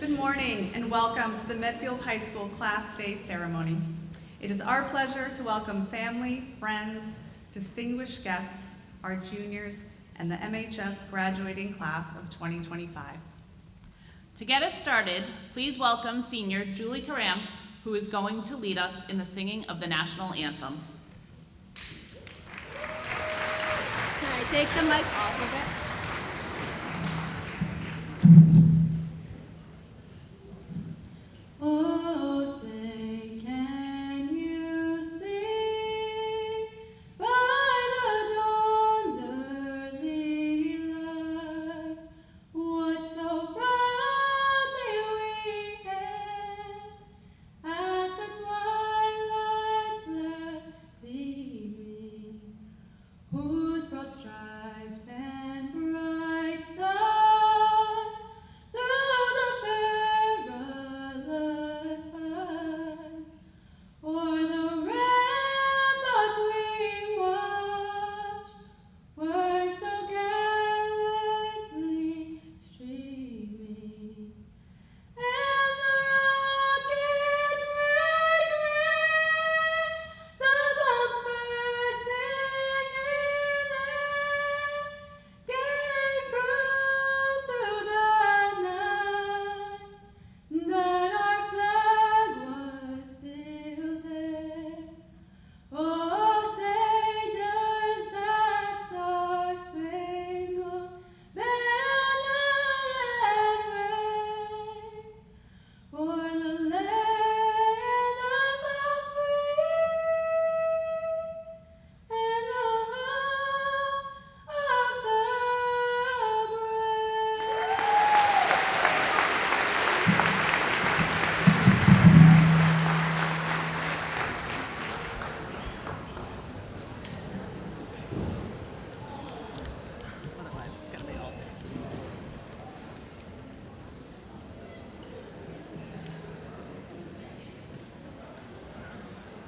Good morning and welcome to the Medfield High School Class Day ceremony. It is our pleasure to welcome family, friends, distinguished guests, our juniors, and the MHS graduating class of 2025. To get us started, please welcome senior Julie Karam, who is going to lead us in the singing of the national anthem. Can I take the mic off of it? Oh, say, can you see by the dawn's early light what so proudly we hailed at the twilight's last gleaming, whose broad stripes and bright stars through the perilous fight o'er the ramparts we watched were so gallantly streaming, and the rocket's red glare, the bombs bursting in air, gave proof through the night that our flag was still there. Oh, say does that star-spangled banner yet wave o'er the land of the free and the home of the Otherwise, it's going to be all day.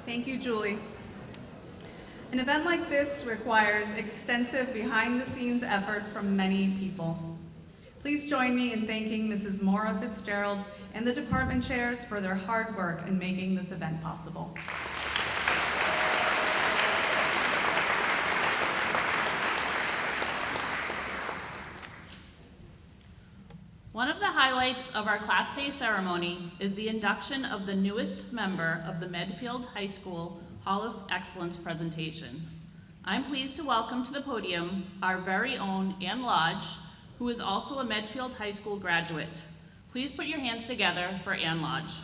Thank you, Julie. An event like this requires extensive behind-the-scenes effort from many people. Please join me in thanking Mrs. Maura Fitzgerald and the department chairs for their hard work in making this event possible. One of the highlights of our Class Day ceremony is the induction of the newest member of the Medfield High School Hall of Excellence presentation. I'm pleased to welcome to the podium our very own Ann Lodge, who is also a Medfield High School graduate. Please put your hands together for Ann Lodge.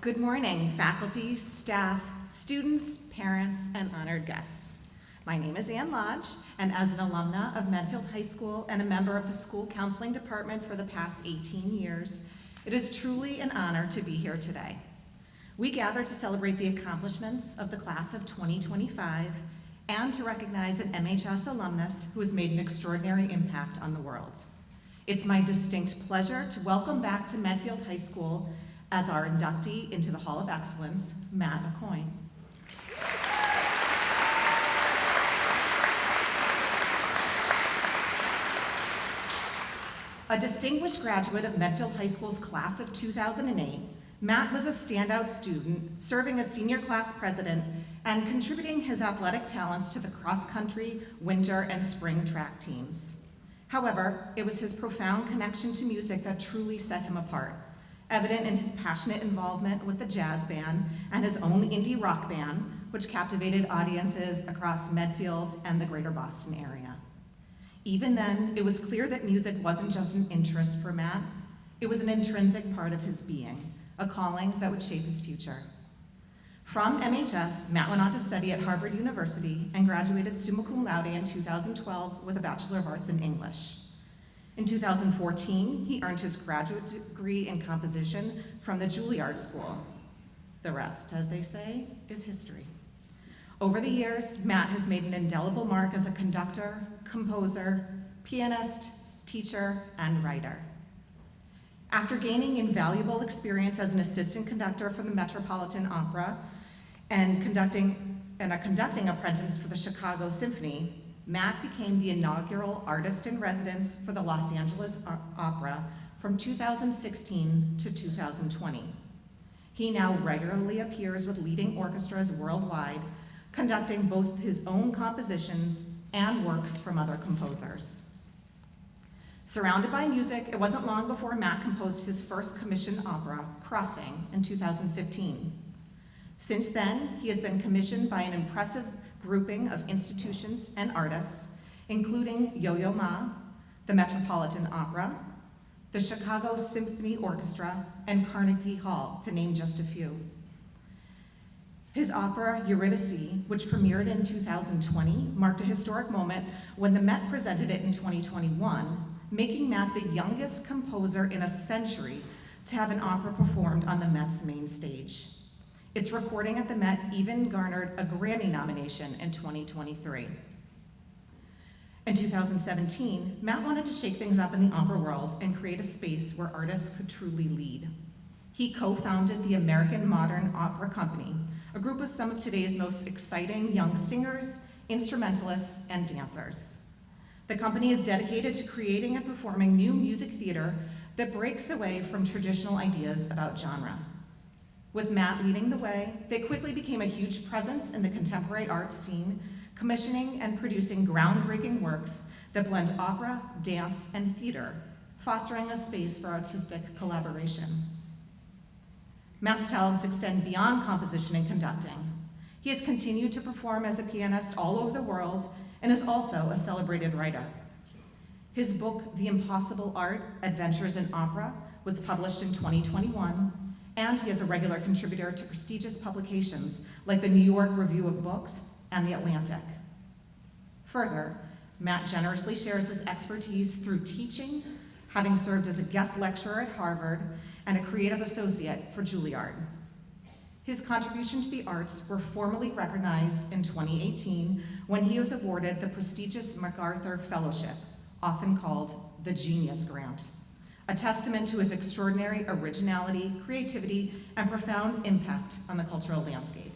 Good morning, faculty, staff, students, parents, and honored guests. My name is Ann Lodge, and as an alumna of Medfield High School and a member of the school counseling department for the past 18 years, it is truly an honor to be here today. We gather to celebrate the accomplishments of the class of 2025 and to recognize an MHS alumnus who has made an extraordinary impact on the world. It's my distinct pleasure to welcome back to Medfield High School as our inductee into the Hall of Excellence, Matt McCoy. A distinguished graduate of Medfield High School's class of 2008, Matt was a standout student, serving as senior class president and contributing his athletic talents to the cross-country, winter, and spring track teams. However, it was his profound connection to music that truly set him apart, evident in his passionate involvement with the jazz band and his own indie rock band, which captivated audiences across Medfield and the greater Boston area. Even then, it was clear that music wasn't just an interest for Matt, it was an intrinsic part of his being, a calling that would shape his future. From MHS, Matt went on to study at Harvard University and graduated summa cum laude in 2012 with a Bachelor of Arts in English. In 2014, he earned his graduate degree in composition from the Juilliard School. The rest, as they say, is history. Over the years, Matt has made an indelible mark as a conductor, composer, pianist, teacher, and writer. After gaining invaluable experience as an assistant conductor for the Metropolitan Opera and conducting and a conducting apprentice for the Chicago Symphony, Matt became the inaugural artist in residence for the Los Angeles Opera from 2016 to 2020. He now regularly appears with leading orchestras worldwide, conducting both his own compositions and works from other composers. Surrounded by music, it wasn't long before Matt composed his first commissioned opera, Crossing, in 2015. Since then, he has been commissioned by an impressive grouping of institutions and artists, including Yo-Yo Ma, the Metropolitan Opera, the Chicago Symphony Orchestra, and Carnegie Hall, to name just a few. His opera, Eurydice, which premiered in 2020, marked a historic moment when the Met presented it in 2021, making Matt the youngest composer in a century to have an opera performed on the Met's main stage. Its recording at the Met even garnered a Grammy nomination in 2023. In 2017, Matt wanted to shake things up in the opera world and create a space where artists could truly lead. He co-founded the American Modern Opera Company, a group of some of today's most exciting young singers, instrumentalists, and dancers. The company is dedicated to creating and performing new music theater that breaks away from traditional ideas about genre. With Matt leading the way, they quickly became a huge presence in the contemporary arts scene, commissioning and producing groundbreaking works that blend opera, dance, and theater, fostering a space for artistic collaboration. Matt's talents extend beyond composition and conducting. He has continued to perform as a pianist all over the world and is also a celebrated writer. His book, The Impossible Art: Adventures in Opera, was published in 2021, and he is a regular contributor to prestigious publications like the New York Review of Books and The Atlantic. Further, Matt generously shares his expertise through teaching, having served as a guest lecturer at Harvard and a creative associate for Juilliard. His contributions to the arts were formally recognized in 2018 when he was awarded the prestigious MacArthur Fellowship, often called the Genius Grant, a testament to his extraordinary originality, creativity, and profound impact on the cultural landscape.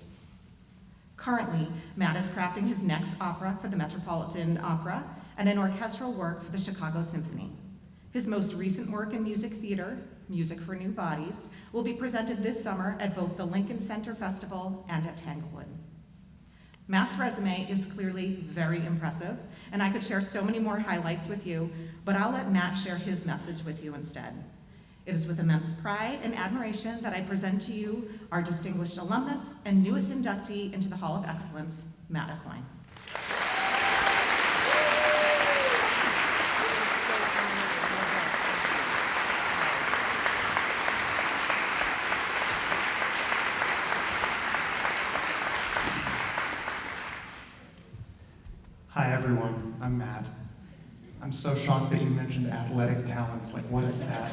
Currently, Matt is crafting his next opera for the Metropolitan Opera and an orchestral work for the Chicago Symphony. His most recent work in music theater, Music for New Bodies, will be presented this summer at both the Lincoln Center Festival and at Tanglewood. Matt's resume is clearly very impressive, and I could share so many more highlights with you, but I'll let Matt share his message with you instead. It is with immense pride and admiration that I present to you our distinguished alumnus and newest inductee into the Hall of Excellence, Matt Aucoin. Hi everyone, I'm Matt. I'm so shocked that you mentioned athletic talents. Like, what is that?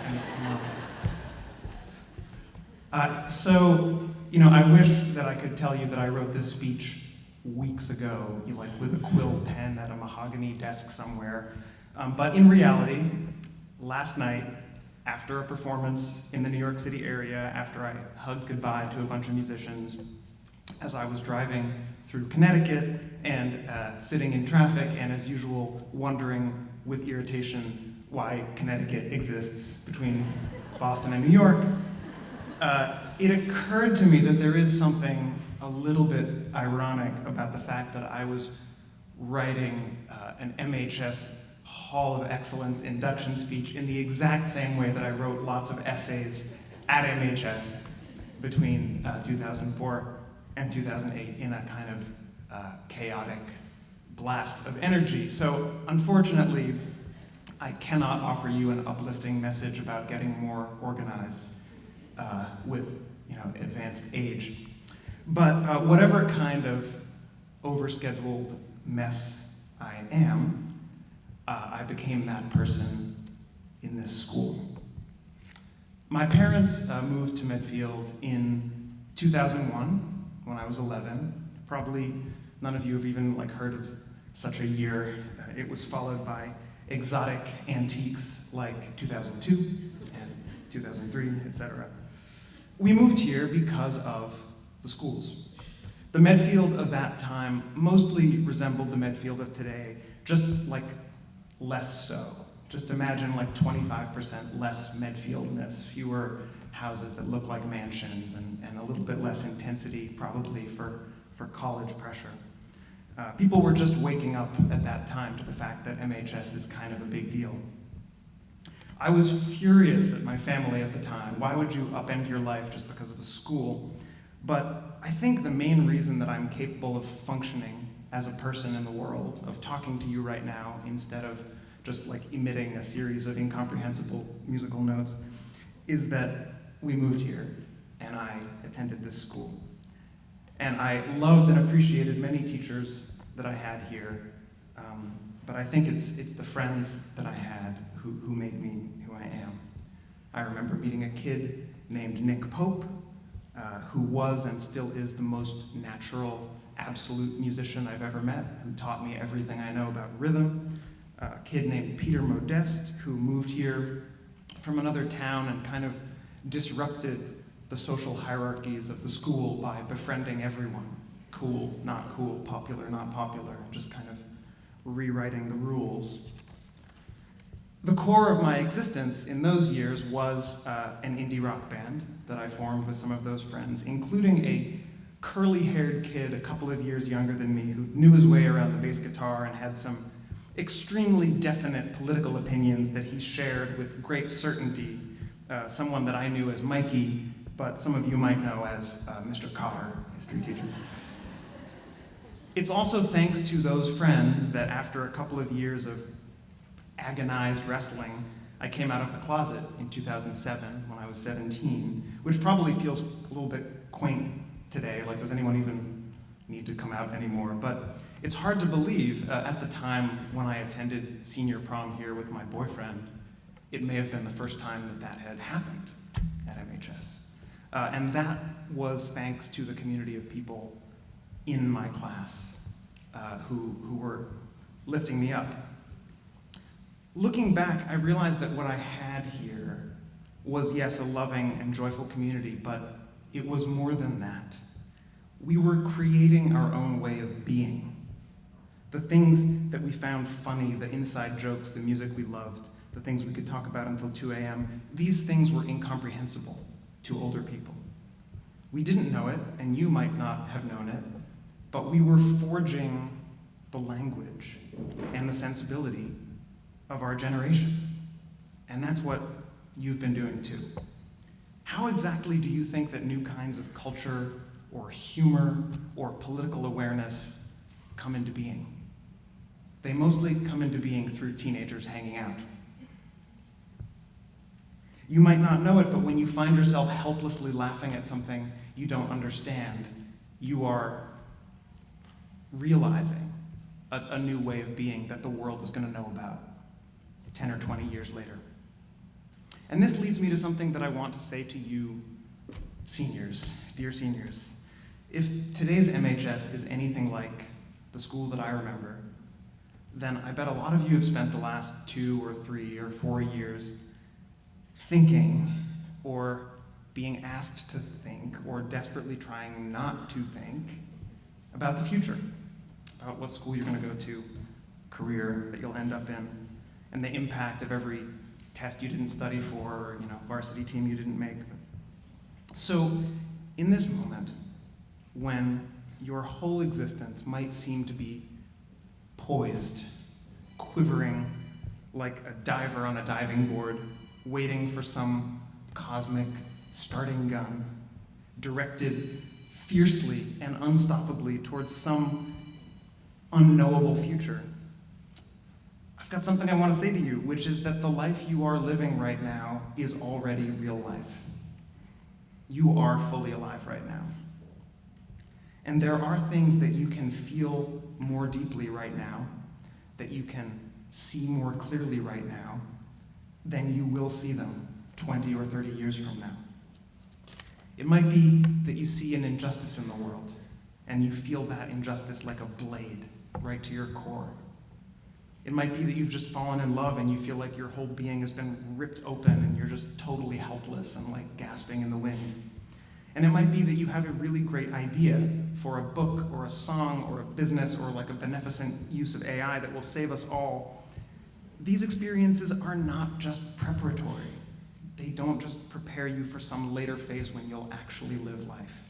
I wish that I could tell you that I wrote this speech weeks ago, like with a quill pen at a mahogany desk somewhere. But in reality, last night, after a performance in the New York City area, after I hugged goodbye to a bunch of musicians, as I was driving through Connecticut and sitting in traffic and, as usual, wondering with irritation why Connecticut exists between Boston and New York, it occurred to me that there is something a little bit ironic about the fact that I was writing an MHS Hall of Excellence induction speech in the exact same way that I wrote lots of essays at MHS between 2004 and 2008 in a kind of chaotic blast of energy. So unfortunately, I cannot offer you an uplifting message about getting more organized with advanced age. But whatever kind of overscheduled mess I am, I became that person in this school. My parents moved to Medfield in 2001 when I was 11. Probably none of you have even heard of such a year. It was followed by exotic antiques like 2002 and 2003, etc. We moved here because of the schools. The Medfield of that time mostly resembled the Medfield of today, just like less so. Just imagine like 25% less Medfieldness, fewer houses that look like mansions, and a little bit less intensity probably for college pressure. People were just waking up at that time to the fact that MHS is kind of a big deal. I was furious at my family at the time. Why would you upend your life just because of a school? But I think the main reason that I'm capable of functioning as a person in the world, of talking to you right now instead of just like emitting a series of incomprehensible musical notes, is that we moved here and I attended this school. And I loved and appreciated many teachers that I had here, but I think it's the friends that I had who made me who I am. I remember meeting a kid named Nick Pope, who was and still is the most natural, absolute musician I've ever met, who taught me everything I know about rhythm. A kid named Peter Modeste, who moved here from another town and kind of disrupted the social hierarchies of the school by befriending everyone. Cool, not cool, popular, not popular, just kind of rewriting the rules. The core of my existence in those years was an indie rock band that I formed with some of those friends, including a curly-haired kid a couple of years younger than me who knew his way around the bass guitar and had some extremely definite political opinions that he shared with great certainty. Someone that I knew as Mikey, but some of you might know as Mr. Cotter, history teacher. It's also thanks to those friends that after a couple of years of agonized wrestling, I came out of the closet in 2007 when I was 17, which probably feels a little bit quaint today, like does anyone even need to come out anymore? But it's hard to believe at the time when I attended senior prom here with my boyfriend, it may have been the first time that had happened at MHS. And that was thanks to the community of people in my class who were lifting me up. Looking back, I realized that what I had here was, yes, a loving and joyful community, but it was more than that. We were creating our own way of being. The things that we found funny, the inside jokes, the music we loved, the things we could talk about until 2 a.m., these things were incomprehensible to older people. We didn't know it, and you might not have known it, but we were forging the language and the sensibility of our generation. And that's what you've been doing too. How exactly do you think that new kinds of culture or humor or political awareness come into being? They mostly come into being through teenagers hanging out. You might not know it, but when you find yourself helplessly laughing at something you don't understand, you are realizing a new way of being that the world is going to know about 10 or 20 years later. And this leads me to something that I want to say to you, seniors, dear seniors. If today's MHS is anything like the school that I remember, then I bet a lot of you have spent the last 2 or 3 or 4 years thinking, or being asked to think, or desperately trying not to think about the future, about what school you're going to go to, career that you'll end up in, and the impact of every test you didn't study for, or varsity team you didn't make. So, in this moment, when your whole existence might seem to be poised, quivering like a diver on a diving board, waiting for some cosmic starting gun, directed fiercely and unstoppably towards some unknowable future, I've got something I want to say to you, which is that the life you are living right now is already real life. You are fully alive right now. And there are things that you can feel more deeply right now, that you can see more clearly right now, than you will see them 20 or 30 years from now. It might be that you see an injustice in the world, and you feel that injustice like a blade right to your core. It might be that you've just fallen in love and you feel like your whole being has been ripped open and you're just totally helpless and like gasping in the wind. And it might be that you have a really great idea for a book or a song or a business or like a beneficent use of AI that will save us all. These experiences are not just preparatory. They don't just prepare you for some later phase when you'll actually live life.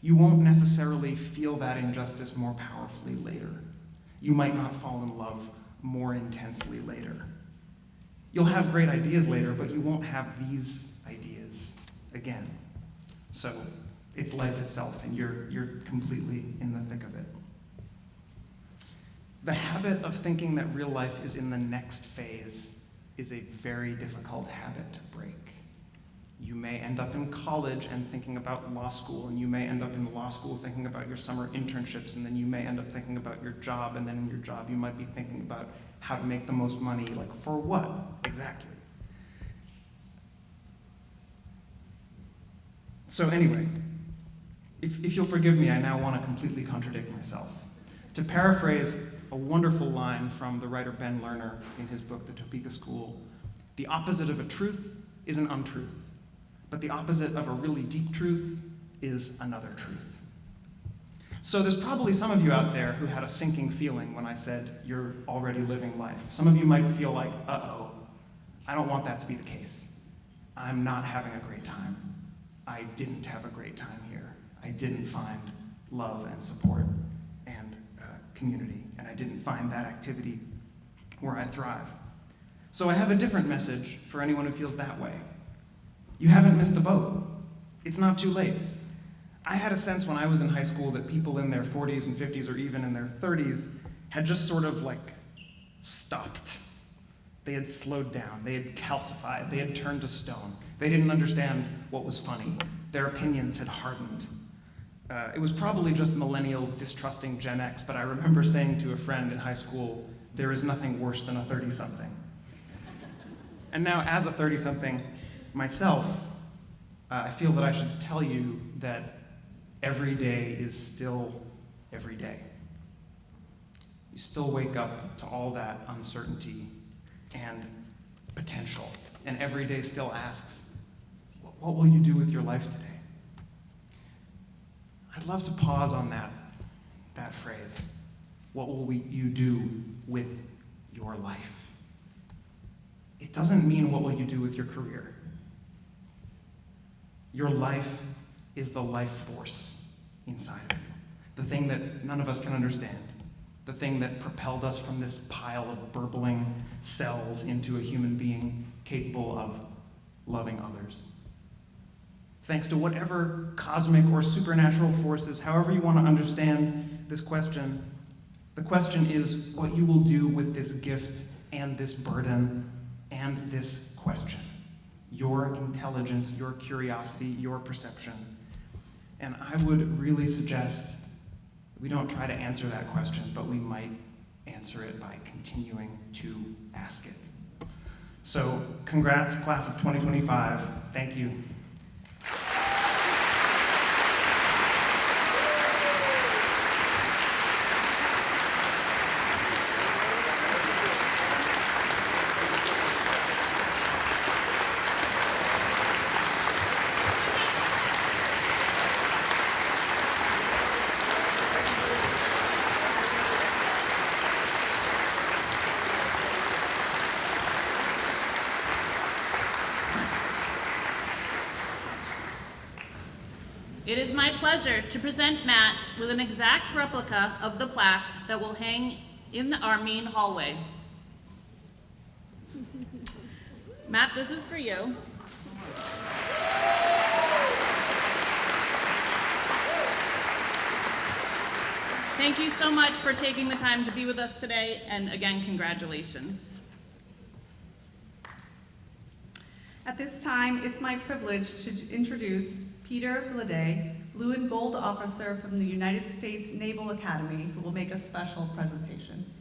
You won't necessarily feel that injustice more powerfully later. You might not fall in love more intensely later. You'll have great ideas later, but you won't have these ideas again. So it's life itself, and you're completely in the thick of it. The habit of thinking that real life is in the next phase is a very difficult habit to break. You may end up in college and thinking about law school, and you may end up in law school thinking about your summer internships, and then you may end up thinking about your job, and then in your job you might be thinking about how to make the most money, like for what exactly? So anyway, if you'll forgive me, I now want to completely contradict myself. To paraphrase a wonderful line from the writer Ben Lerner in his book, The Topeka School, the opposite of a truth is an untruth, but the opposite of a really deep truth is another truth. So there's probably some of you out there who had a sinking feeling when I said you're already living life. Some of you might feel like, uh-oh, I don't want that to be the case. I'm not having a great time. I didn't have a great time here. I didn't find love and support and community, and I didn't find that activity where I thrive. So I have a different message for anyone who feels that way. You haven't missed the boat. It's not too late. I had a sense when I was in high school that people in their 40s and 50s or even in their 30s had just sort of like stopped. They had slowed down, they had calcified, they had turned to stone. They didn't understand what was funny. Their opinions had hardened. It was probably just millennials distrusting Gen X, but I remember saying to a friend in high school, there is nothing worse than a 30-something. And now as a 30-something myself, I feel that I should tell you that every day is still every day. You still wake up to all that uncertainty and potential, and every day still asks, what will you do with your life today? I'd love to pause on that phrase. What will you do with your life? It doesn't mean what will you do with your career. Your life is the life force inside of you, the thing that none of us can understand, the thing that propelled us from this pile of burbling cells into a human being capable of loving others. Thanks to whatever cosmic or supernatural forces, however you want to understand this question, the question is what you will do with this gift and this burden and this question. Your intelligence, your curiosity, your perception. And I would really suggest we don't try to answer that question, but we might answer it by continuing to ask it. So, congrats, class of 2025. Thank you. It is my pleasure to present Matt with an exact replica of the plaque that will hang in our main hallway. Matt, this is for you. Thank you so much for taking the time to be with us today, and again, congratulations. At this time, it's my privilege to introduce Peter Blade, Blue and Gold Officer from the United States Naval Academy, who will make a special presentation.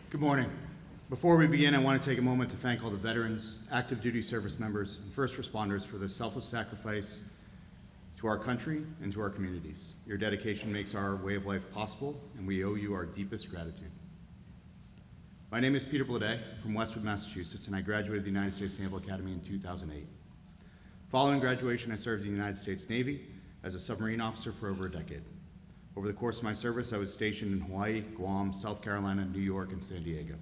Good morning. Before we begin, I want to take a moment to thank all the veterans, active duty service members, and first responders for their selfless sacrifice to our country, and to our communities. Your dedication makes our way of life possible, and we owe you our deepest gratitude. My name is Peter Blade from Westwood, Massachusetts, and I graduated the United States Naval Academy in 2008. Following graduation, I served in the United States Navy as a submarine officer for over a decade. Over the course of my service, I was stationed in Hawaii, Guam, South Carolina, New York, and San Diego.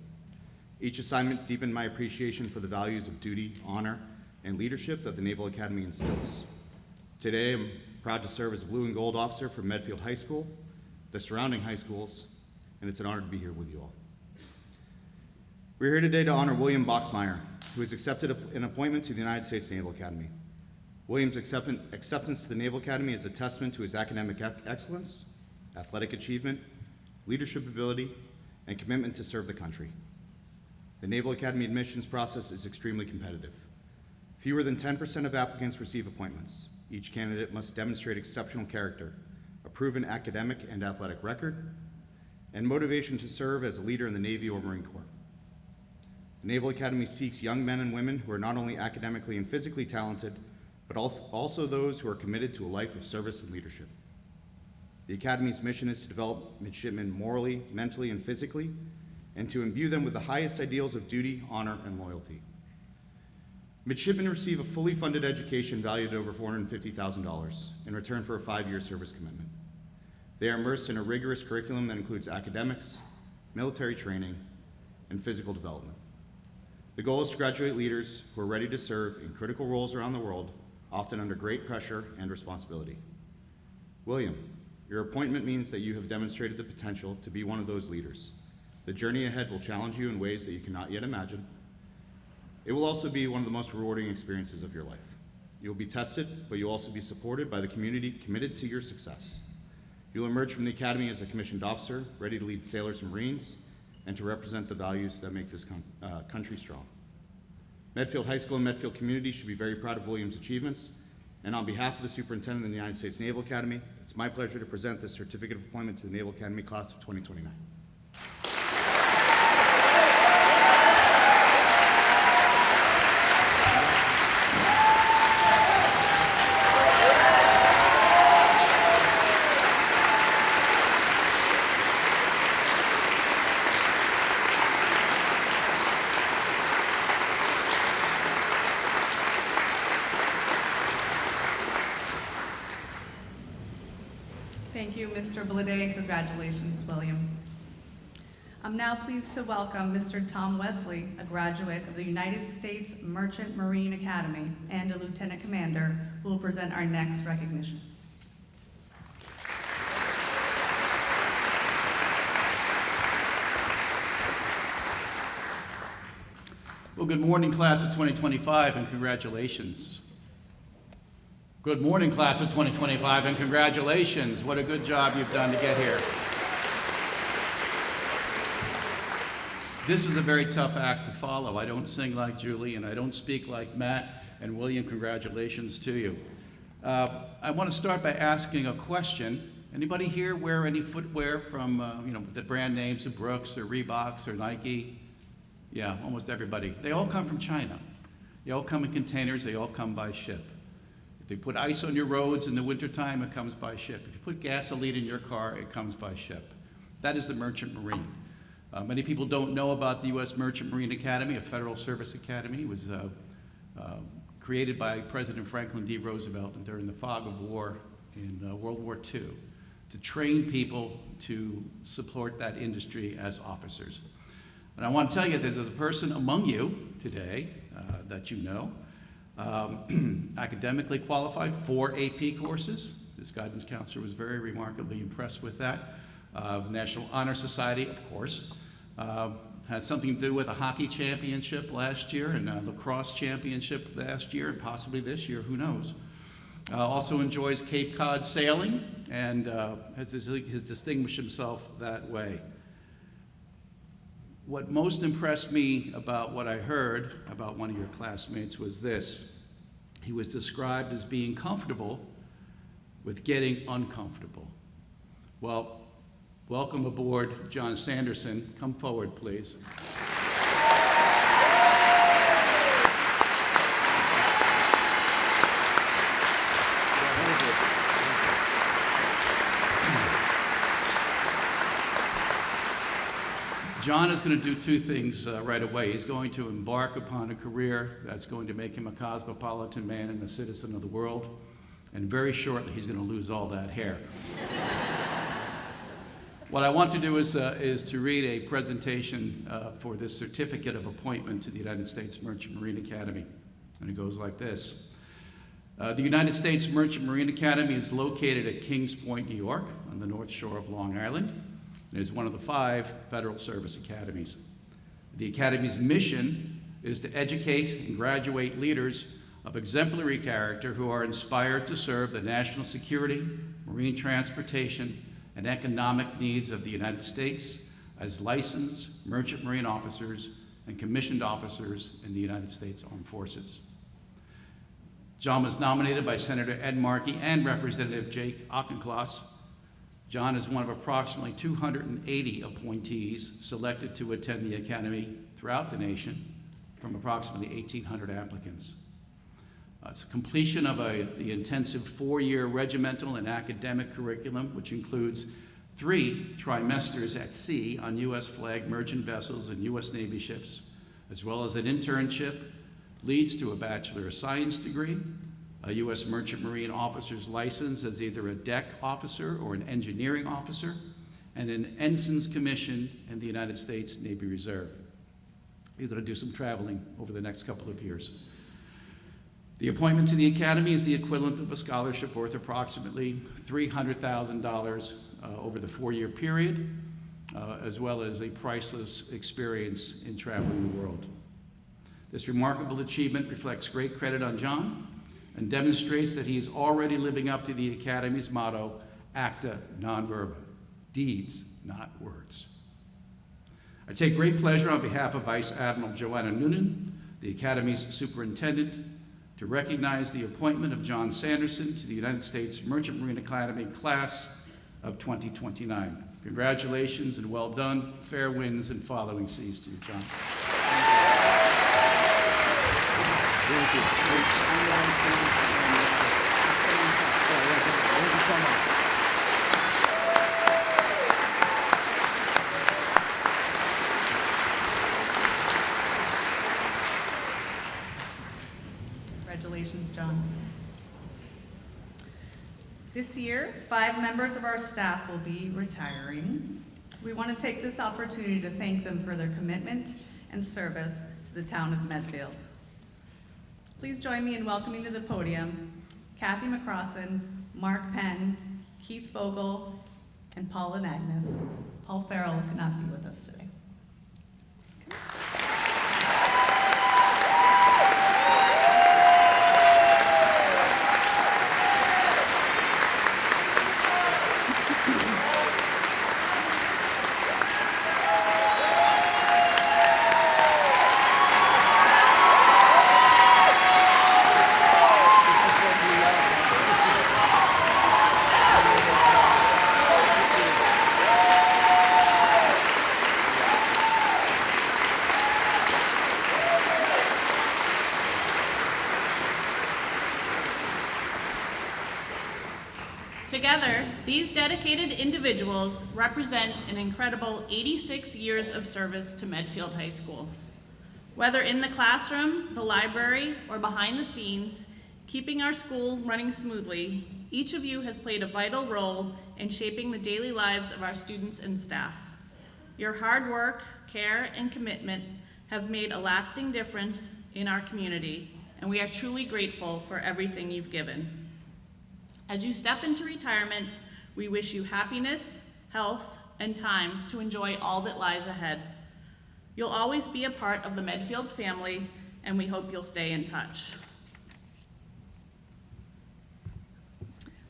Each assignment deepened my appreciation for the values of duty, honor, and leadership that the Naval Academy instills. Today, I'm proud to serve as a blue and gold officer for Medfield High School, the surrounding high schools, and it's an honor to be here with you all. We're here today to honor William Boxmeyer, who has accepted an appointment to the United States Naval Academy. William's acceptance to the Naval Academy is a testament to his academic excellence, athletic achievement, leadership ability, and commitment to serve the country. The Naval Academy admissions process is extremely competitive. Fewer than 10% of applicants receive appointments. Each candidate must demonstrate exceptional character, a proven academic and athletic record, and motivation to serve as a leader in the Navy or Marine Corps. The Naval Academy seeks young men and women who are not only academically and physically talented, but also those who are committed to a life of service and leadership. The Academy's mission is to develop midshipmen morally, mentally, and physically, and to imbue them with the highest ideals of duty, honor, and loyalty. Midshipmen receive a fully funded education valued at over $450,000 in return for a 5-year service commitment. They are immersed in a rigorous curriculum that includes academics, military training, and physical development. The goal is to graduate leaders who are ready to serve in critical roles around the world, often under great pressure and responsibility. William, your appointment means that you have demonstrated the potential to be one of those leaders. The journey ahead will challenge you in ways that you cannot yet imagine. It will also be one of the most rewarding experiences of your life. You will be tested, but you'll also be supported by the community committed to your success. You'll emerge from the Academy as a commissioned officer, ready to lead sailors and Marines, and to represent the values that make this country strong. Medfield High School and Medfield community should be very proud of William's achievements, and on behalf of the Superintendent of the United States Naval Academy, it's my pleasure to present this certificate of appointment to the Naval Academy Class of 2029. Thank you, Mr. Blade. Congratulations, William. I'm now pleased to welcome Mr. Tom Wesley, a graduate of the United States Merchant Marine Academy and a lieutenant commander, who will present our next recognition. Well, good morning, class of 2025, and congratulations. Good morning, class of 2025, and congratulations. What a good job you've done to get here. This is a very tough act to follow. I don't sing like Julie, and I don't speak like Matt. And William, congratulations to you. I want to start by asking a question. Anybody here wear any footwear from, the brand names of Brooks or Reeboks or Nike? Yeah, almost everybody. They all come from China. They all come in containers. They all come by ship. If they put ice on your roads in the wintertime, it comes by ship. If you put gasoline in your car, it comes by ship. That is the Merchant Marine. Many people don't know about the U.S. Merchant Marine Academy, a federal service academy. It was created by President Franklin D. Roosevelt during the fog of war in World War II to train people to support that industry as officers. And I want to tell you that there's a person among you today that you know, academically qualified, 4 AP courses. His guidance counselor was very remarkably impressed with that. National Honor Society, of course, had something to do with a hockey championship last year and a lacrosse championship last year and possibly this year, who knows. Also enjoys Cape Cod sailing and has distinguished himself that way. What most impressed me about what I heard about one of your classmates was this. He was described as being comfortable with getting uncomfortable. Well, welcome aboard, John Sanderson. Come forward, please. John is going to do two things right away. He's going to embark upon a career that's going to make him a cosmopolitan man and a citizen of the world. And very shortly, he's going to lose all that hair. What I want to do is to read a presentation for this certificate of appointment to the United States Merchant Marine Academy. And it goes like this. The United States Merchant Marine Academy is located at Kings Point, New York, on the north shore of Long Island, and is one of the 5 federal service academies. The academy's mission is to educate and graduate leaders of exemplary character who are inspired to serve the national security, marine transportation, and economic needs of the United States as licensed merchant marine officers and commissioned officers in the United States Armed Forces. John was nominated by Senator Ed Markey and Representative Jake Auchincloss. John is one of approximately 280 appointees selected to attend the Academy throughout the nation from approximately 1,800 applicants. It's a completion of the intensive 4-year regimental and academic curriculum, which includes 3 trimesters at sea on U.S. flag merchant vessels and U.S. Navy ships, as well as an internship, leads to a Bachelor of Science degree, a U.S. Merchant Marine officer's license as either a deck officer or an engineering officer, and an ensign's commission in the United States Navy Reserve. You're going to do some traveling over the next couple of years. The appointment to the Academy is the equivalent of a scholarship worth approximately $300,000 over the 4-year period, as well as a priceless experience in traveling the world. This remarkable achievement reflects great credit on John and demonstrates that he is already living up to the Academy's motto, acta non verba, deeds, not words. I take great pleasure on behalf of Vice Admiral Joanna Noonan, the Academy's superintendent, to recognize the appointment of John Sanderson to the United States Merchant Marine Academy class of 2029. Congratulations and well done. Fair winds and following seas to you, John. Thank you. Congratulations, John. This year, 5 members of our staff will be retiring. We want to take this opportunity to thank them for their commitment and service to the town of Medfield. Please join me in welcoming to the podium Kathy McCrossan, Mark Penn, Keith Vogel, and Paul and Agnes. Paul Farrell could not be with us today. Together, these dedicated individuals represent an incredible 86 years of service to Medfield High School. Whether in the classroom, the library, or behind the scenes, keeping our school running smoothly, each of you has played a vital role in shaping the daily lives of our students and staff. Your hard work, care, and commitment have made a lasting difference in our community, and we are truly grateful for everything you've given. As you step into retirement, we wish you happiness, health, and time to enjoy all that lies ahead. You'll always be a part of the Medfield family, and we hope you'll stay in touch.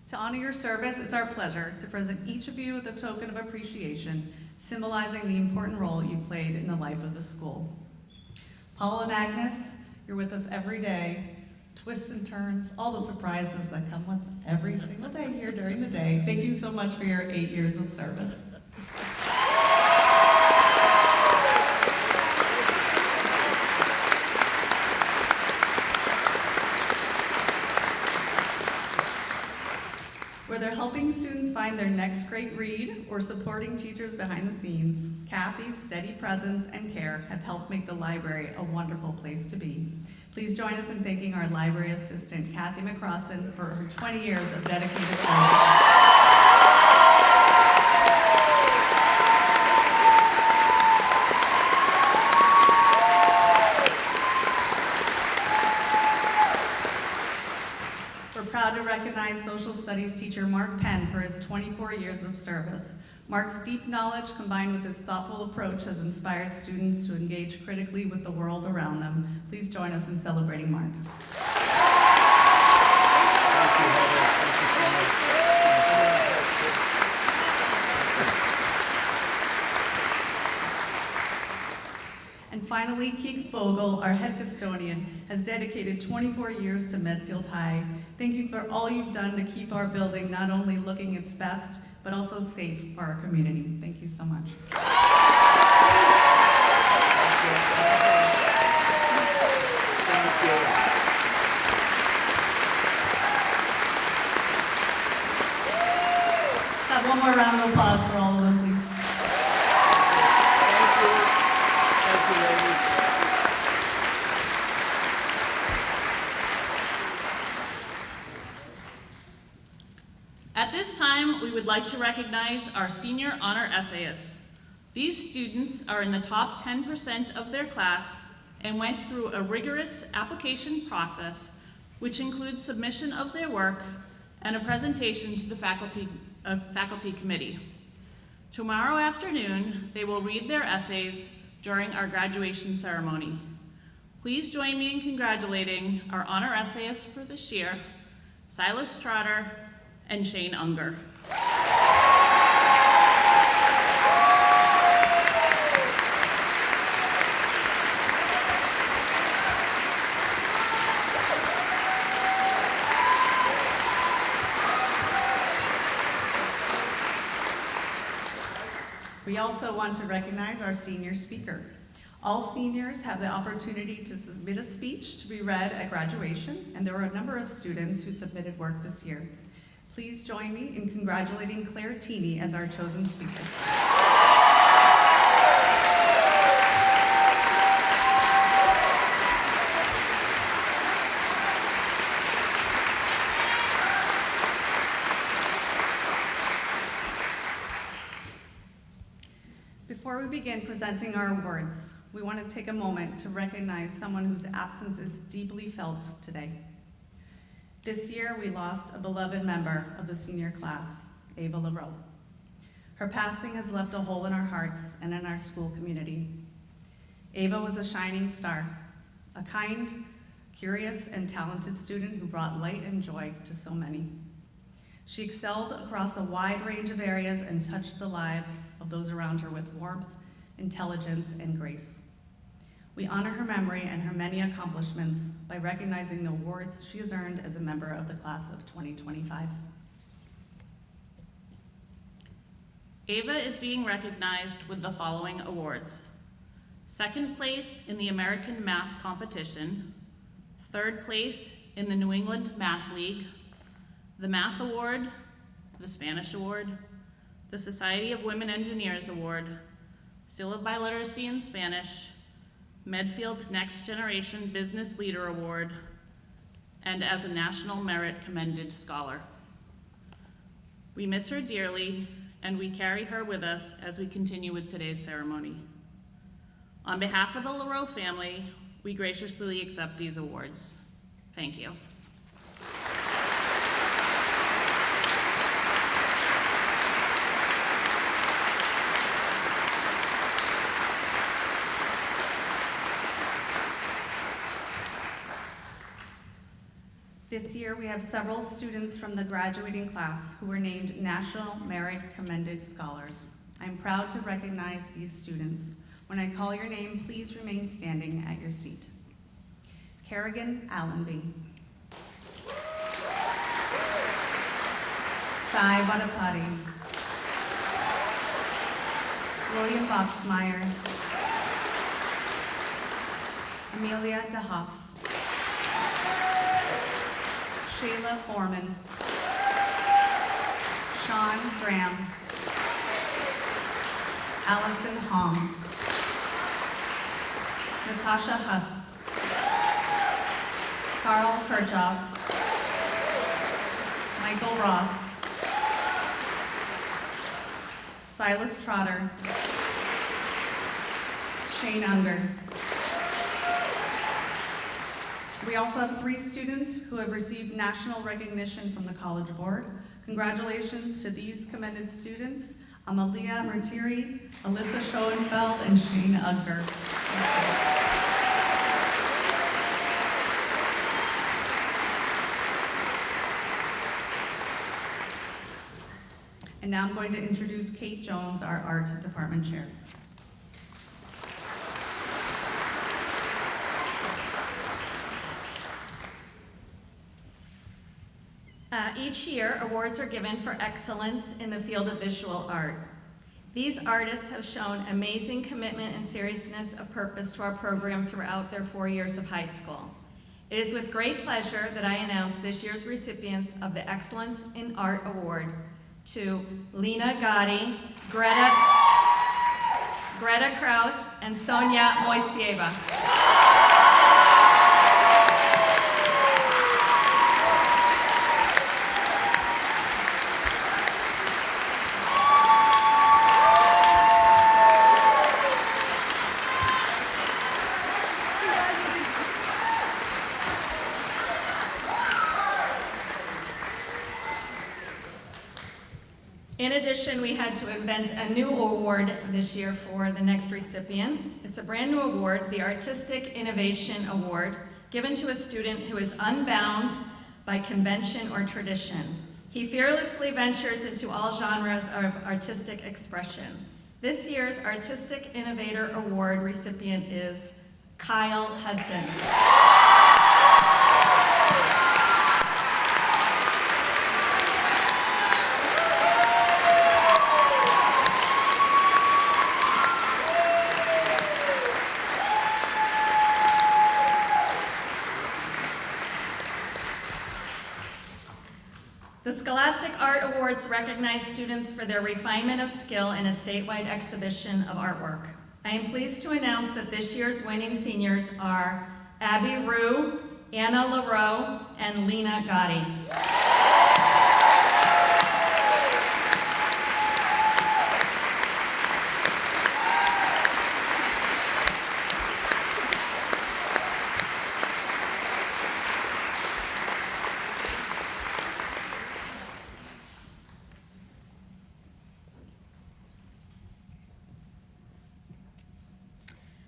To honor your service, it's our pleasure to present each of you with a token of appreciation, symbolizing the important role you've played in the life of the school. Paul and Agnes, you're with us every day. Twists and turns, all the surprises that come with every single day here during the day. Thank you so much for your 8 years of service. Whether helping helping students find their next great read, or supporting teachers behind the scenes, Kathy's steady presence and care have helped make the library a wonderful place to be. Please join us in thanking our library assistant, Kathy McCrossan, for her 20 years of dedicated service. We're proud to recognize social studies teacher Mark Penn for his 24 years of service. Mark's deep knowledge combined with his thoughtful approach has inspired students to engage critically with the world around them. Please join us in celebrating Mark. And finally, Keith Vogel, our head custodian, has dedicated 24 years to Medfield High. Thank you for all you've done to keep our building not only looking its best, but also safe for our community. Thank you so much. Let's have one more round of applause for all of them, please. At this time, we would like to recognize our senior honor essayists. These students are in the top 10% of their class and went through a rigorous application process, which includes submission of their work and a presentation to the faculty committee. Tomorrow afternoon, they will read their essays during our graduation ceremony. Please join me in congratulating our honor essayists for this year, Silas Trotter and Shane Unger. We also want to recognize our senior speaker. All seniors have the opportunity to submit a speech to be read at graduation, and there were a number of students who submitted work this year. Please join me in congratulating Claire Teeny as our chosen speaker. Before we begin presenting our awards, we want to take a moment to recognize someone whose absence is deeply felt today. This year, we lost a beloved member of the senior class, Ava LaRoe. Her passing has left a hole in our hearts and in our school community. Ava was a shining star, a kind, curious, and talented student who brought light and joy to so many. She excelled across a wide range of areas and touched the lives of those around her with warmth, intelligence, and grace. We honor her memory and her many accomplishments by recognizing the awards she has earned as a member of the class of 2025. Ava is being recognized with the following awards: second place in the American Math Competition, third place in the New England Math League, the Math Award, the Spanish Award, the Society of Women Engineers Award, Still of Biliteracy in Spanish, Medfield Next Generation Business Leader Award, and as a National Merit Commended Scholar. We miss her dearly, and we carry her with us as we continue with today's ceremony. On behalf of the LaRoe family, we graciously accept these awards. Thank you. This year, we have several students from the graduating class who were named National Merit Commended Scholars. I'm proud to recognize these students. When I call your name, please remain standing at your seat. Kerrigan Allenby. Sai Bonapati. William Boxmeyer. Amelia DeHoff. Shayla Foreman. Lauren Graham, Allison Hong, Natasha Huss, Carl Kirchhoff, Michael Roth, Silas Trotter, Shane Unger. We also have 3 students who have received national recognition from the College Board. Congratulations to these commended students, Amalia Mertiri, Alyssa Schoenfeld, and Shane Unger. And now I'm going to introduce Kate Jones, our art department chair. Each year, awards are given for excellence in the field of visual art. These artists have shown amazing commitment and seriousness of purpose to our program throughout their 4 years of high school. It is with great pleasure that I announce this year's recipients of the Excellence in Art Award to Lena Gotti, Greta Kraus, and Sonia Moisieva. In addition, we had to invent a new award this year for the next recipient. It's a brand new award, the Artistic Innovation Award, given to a student who is unbound by convention or tradition. He fearlessly ventures into all genres of artistic expression. This year's Artistic Innovator Award recipient is Kyle Hudson. The Scholastic Art Awards recognize students for their refinement of skill in a statewide exhibition of artwork. I am pleased to announce that this year's winning seniors are Abby Rue, Anna LaRoe, and Lena Gotti.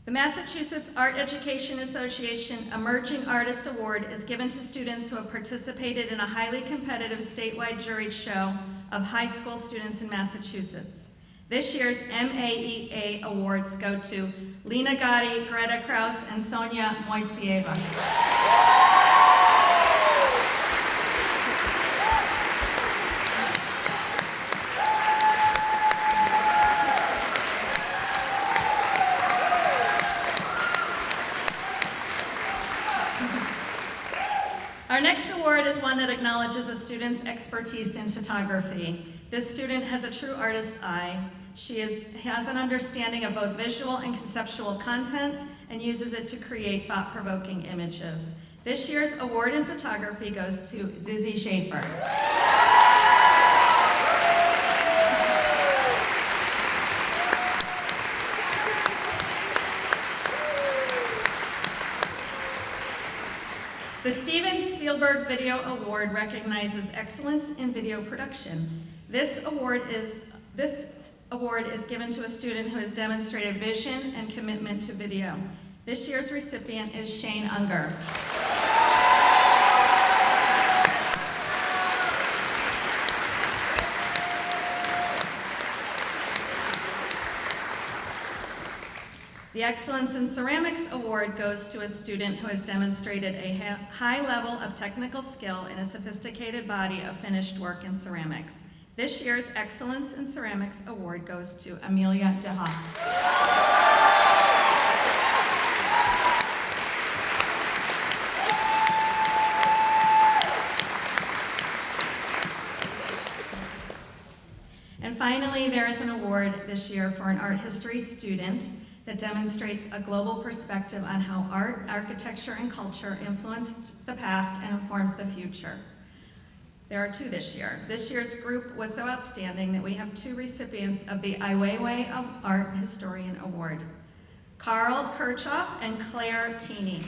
The Massachusetts Art Education Association Emerging Artist Award is given to students who have participated in a highly competitive statewide juried show of high school students in Massachusetts. This year's MAEA awards go to Lena Gotti, Greta Kraus, and Sonia Moisieva. Our next award is one that acknowledges a student's expertise in photography. This student has a true artist's eye. She has an understanding of both visual and conceptual content and uses it to create thought-provoking images. This year's award in photography goes to Dizzy Schaefer. The Steven Spielberg Video Award recognizes excellence in video production. This award is given to a student who has demonstrated vision and commitment to video. This year's recipient is Shane Unger. The Excellence in Ceramics Award goes to a student who has demonstrated a high level of technical skill in a sophisticated body of finished work in ceramics. This year's Excellence in Ceramics Award goes to Amelia DeHoff. And finally, there is an award this year for an art history student that demonstrates a global perspective on how art, architecture, and culture influenced the past and informs the future. There are 2 this year. This year's group was so outstanding that we have 2 recipients of the Ai Weiwei Art Historian Award, Carl Kirchhoff and Claire Teeny.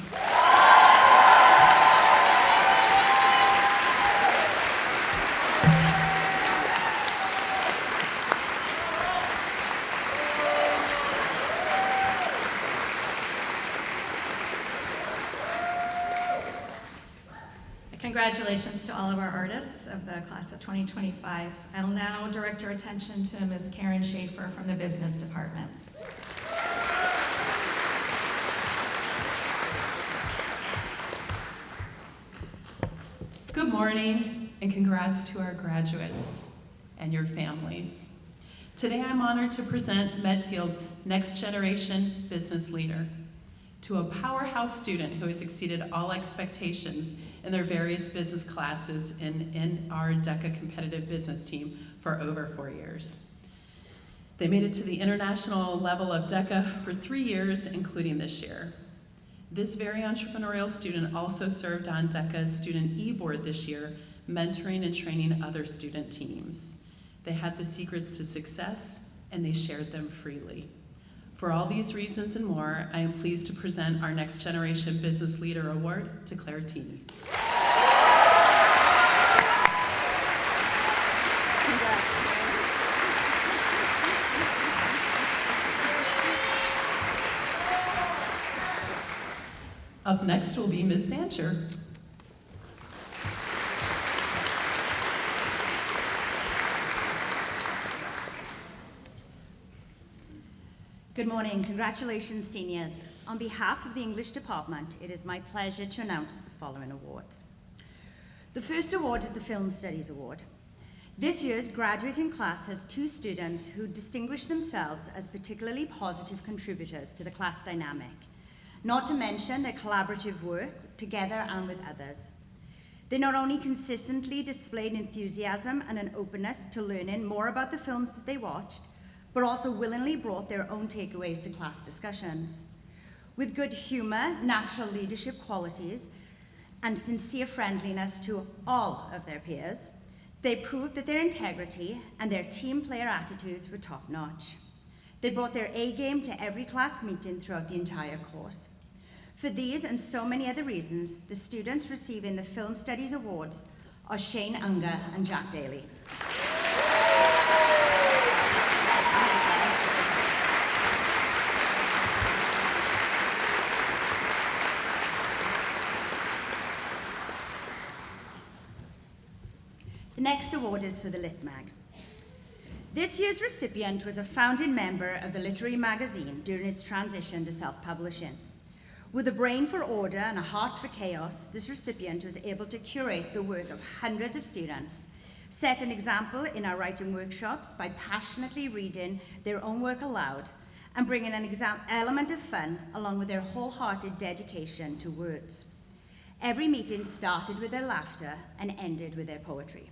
Congratulations to all of our artists of the class of 2025. I'll now direct your attention to Ms. Karen Schaefer from the Business Department. Good morning, and congrats to our graduates and your families. Today I'm honored to present Medfield's Next Generation Business Leader to a powerhouse student who has exceeded all expectations in their various business classes in our DECA competitive business team for over 4 years. They made it to the international level of DECA for 3 years, including this year. This very entrepreneurial student also served on DECA's Student E-Board this year, mentoring and training other student teams. They had the secrets to success, and they shared them freely. For all these reasons and more, I am pleased to present our Next Generation Business Leader Award to Claire Teeny. Up next will be Ms. Sancher. Good morning. Congratulations, seniors. On behalf of the English department, it is my pleasure to announce the following awards. The first award is the Film Studies Award. This year's graduating class has 2 students who distinguish themselves as particularly positive contributors to the class dynamic, not to mention their collaborative work together and with others. They not only consistently displayed enthusiasm and an openness to learning more about the films that they watched, but also willingly brought their own takeaways to class discussions. With good humor, natural leadership qualities, and sincere friendliness to all of their peers, they proved that their integrity and their team player attitudes were top-notch. They brought their A game to every class meeting throughout the entire course. For these and so many other reasons, the students receiving the Film Studies Awards are Shane Unger and Jack Daly. The next award is for the Lit Mag. This year's recipient was a founding member of the literary magazine during its transition to self-publishing. With a brain for order and a heart for chaos, this recipient was able to curate the work of hundreds of students, set an example in our writing workshops by passionately reading their own work aloud, and bringing an element of fun along with their wholehearted dedication to words. Every meeting started with their laughter and ended with their poetry.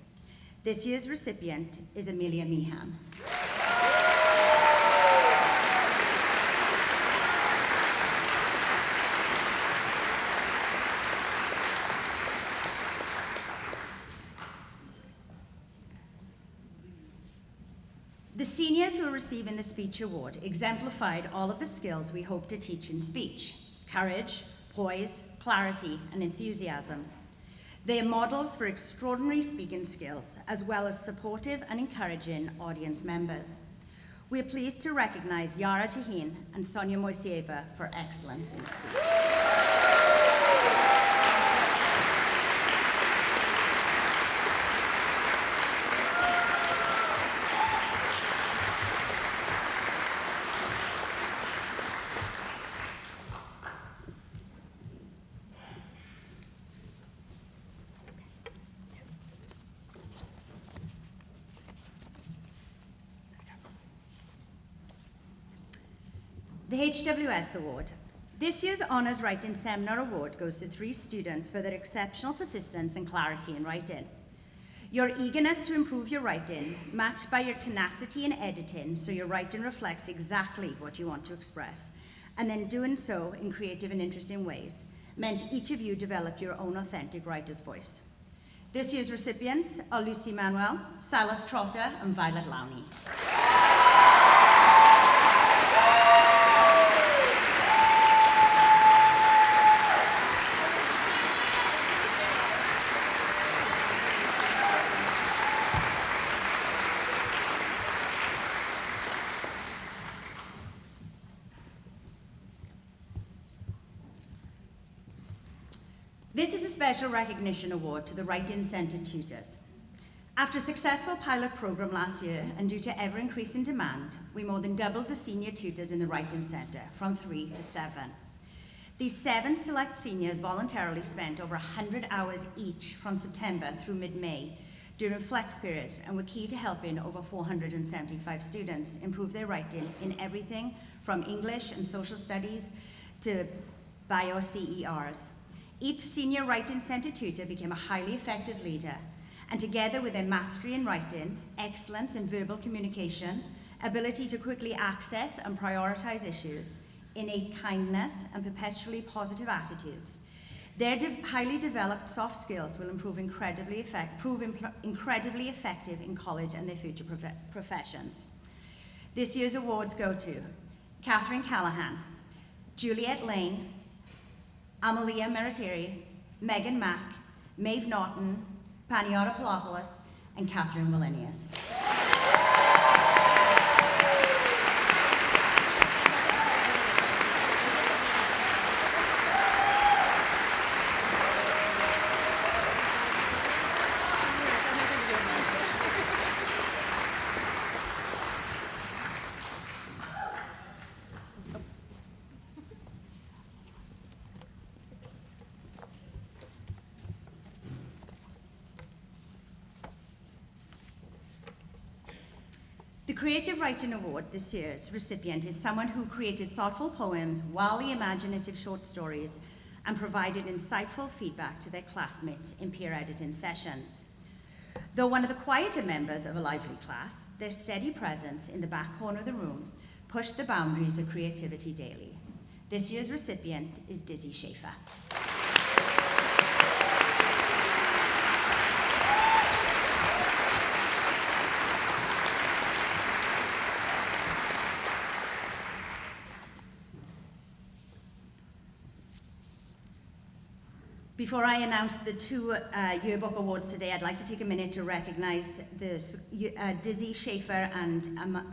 This year's recipient is Amelia Meehan. The seniors who are receiving the Speech Award exemplified all of the skills we hope to teach in speech: courage, poise, clarity, and enthusiasm. They are models for extraordinary speaking skills, as well as supportive and encouraging audience members. We are pleased to recognize Yara Tahin and Sonia Moisieva for excellence in speech. The HWS Award. This year's Honours Writing Seminar Award goes to 3 students for their exceptional persistence and clarity in writing. Your eagerness to improve your writing, matched by your tenacity in editing so your writing reflects exactly what you want to express, and then doing so in creative and interesting ways, meant each of you developed your own authentic writer's voice. This year's recipients are Lucy Manuel, Silas Trotter, and Violet Lowney. This is a special recognition award to the Writing Centre tutors. After a successful pilot program last year and due to ever-increasing demand, we more than doubled the senior tutors in the Writing Centre from 3 to 7. These 7 select seniors voluntarily spent over 100 hours each from September through mid-May during flex periods and were key to helping over 475 students improve their writing in everything from English and social studies to bio CERs. Each senior Writing Centre tutor became a highly effective leader, and together with their mastery in writing, excellence in verbal communication, ability to quickly access and prioritize issues, innate kindness, and perpetually positive attitudes, their highly developed soft skills will prove incredibly effective in college and their future professions. This year's awards go to Catherine Callahan, Juliet Lane, Amalia Meriteri, Megan Mack, Maeve Norton, Paniota Palopoulos, and Catherine Wallenius. The Creative Writing Award this year's recipient is someone who created thoughtful poems, wildly imaginative short stories, and provided insightful feedback to their classmates in peer editing sessions. Though one of the quieter members of a lively class, their steady presence in the back corner of the room pushed the boundaries of creativity daily. This year's recipient is Dizzy Schaefer. Before I announce the 2 yearbook awards today, I'd like to take a minute to recognize Dizzy Schaefer and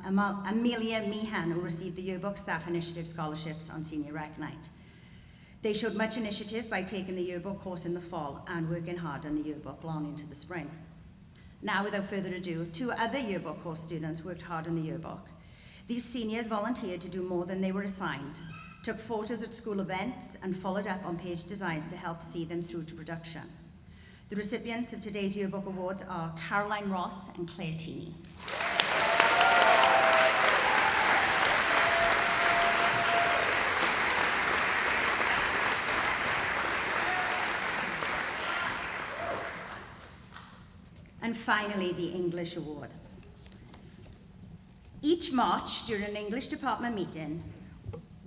Amelia Meehan, who received the Yearbook Staff Initiative Scholarships on Senior Rec Night. They showed much initiative by taking the yearbook course in the fall and working hard on the yearbook long into the spring. Now, without further ado, 2 other yearbook course students worked hard on the yearbook. These seniors volunteered to do more than they were assigned, took photos at school events, and followed up on page designs to help see them through to production. The recipients of today's Yearbook Awards are Caroline Ross and Claire Teeny. And finally, the English Award. Each March, during an English department meeting,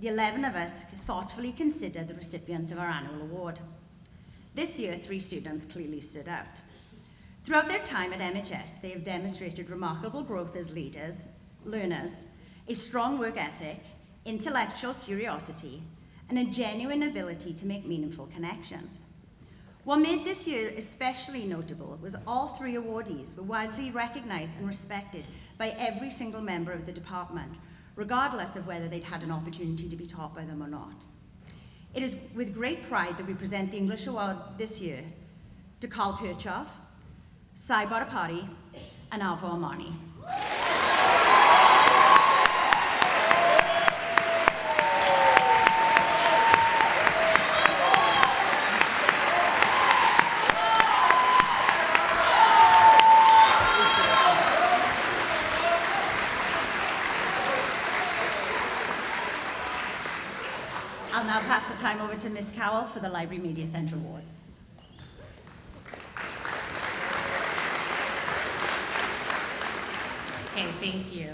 the 11 of us thoughtfully consider the recipients of our annual award. This year, 3 students clearly stood out. Throughout their time at MHS, they have demonstrated remarkable growth as leaders, learners, a strong work ethic, intellectual curiosity, and a genuine ability to make meaningful connections. What made this year especially notable was all 3 awardees were widely recognized and respected by every single member of the department, regardless of whether they'd had an opportunity to be taught by them or not. It is with great pride that we present the English Award this year to Carl Kirchhoff, Sai Bodapati, and Alvo Armani. I'll now pass the time over to Ms. Cowell for the Library Media Centre Awards. Okay, thank you.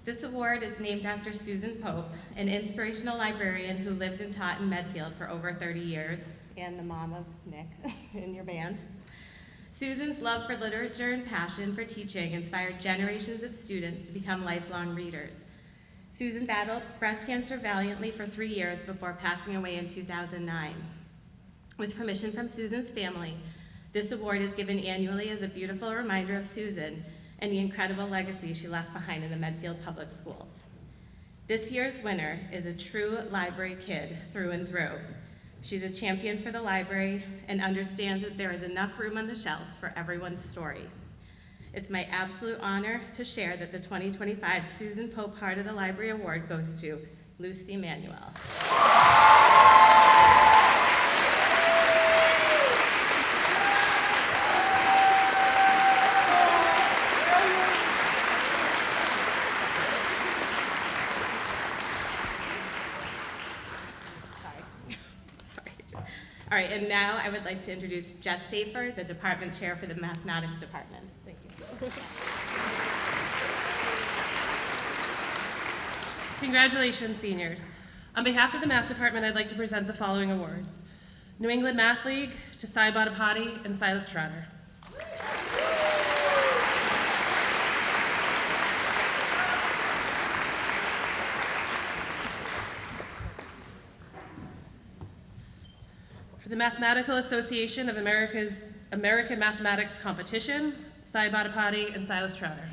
This award is named after Susan Pope, an inspirational librarian who lived and taught in Medfield for over 30 years, and the mom of Nick in your band. Susan's love for literature and passion for teaching inspired generations of students to become lifelong readers. Susan battled breast cancer valiantly for 3 years before passing away in 2009. With permission from Susan's family, this award is given annually as a beautiful reminder of Susan and the incredible legacy she left behind in the Medfield Public Schools. This year's winner is a true library kid through and through. She's a champion for the library and understands that there is enough room on the shelf for everyone's story. It's my absolute honor to share that the 2025 Susan Pope Heart of the Library Award goes to Lucy Manuel. All right, and now I would like to introduce Jeff Safer, the department chair for the mathematics department. Thank you. Congratulations, seniors. On behalf of the math department, I'd like to present the following awards. New England Math League to Sai Badapati and Silas Trotter. For the Mathematical Association of America's American Mathematics Competition, Sai Badapati and Silas Trotter.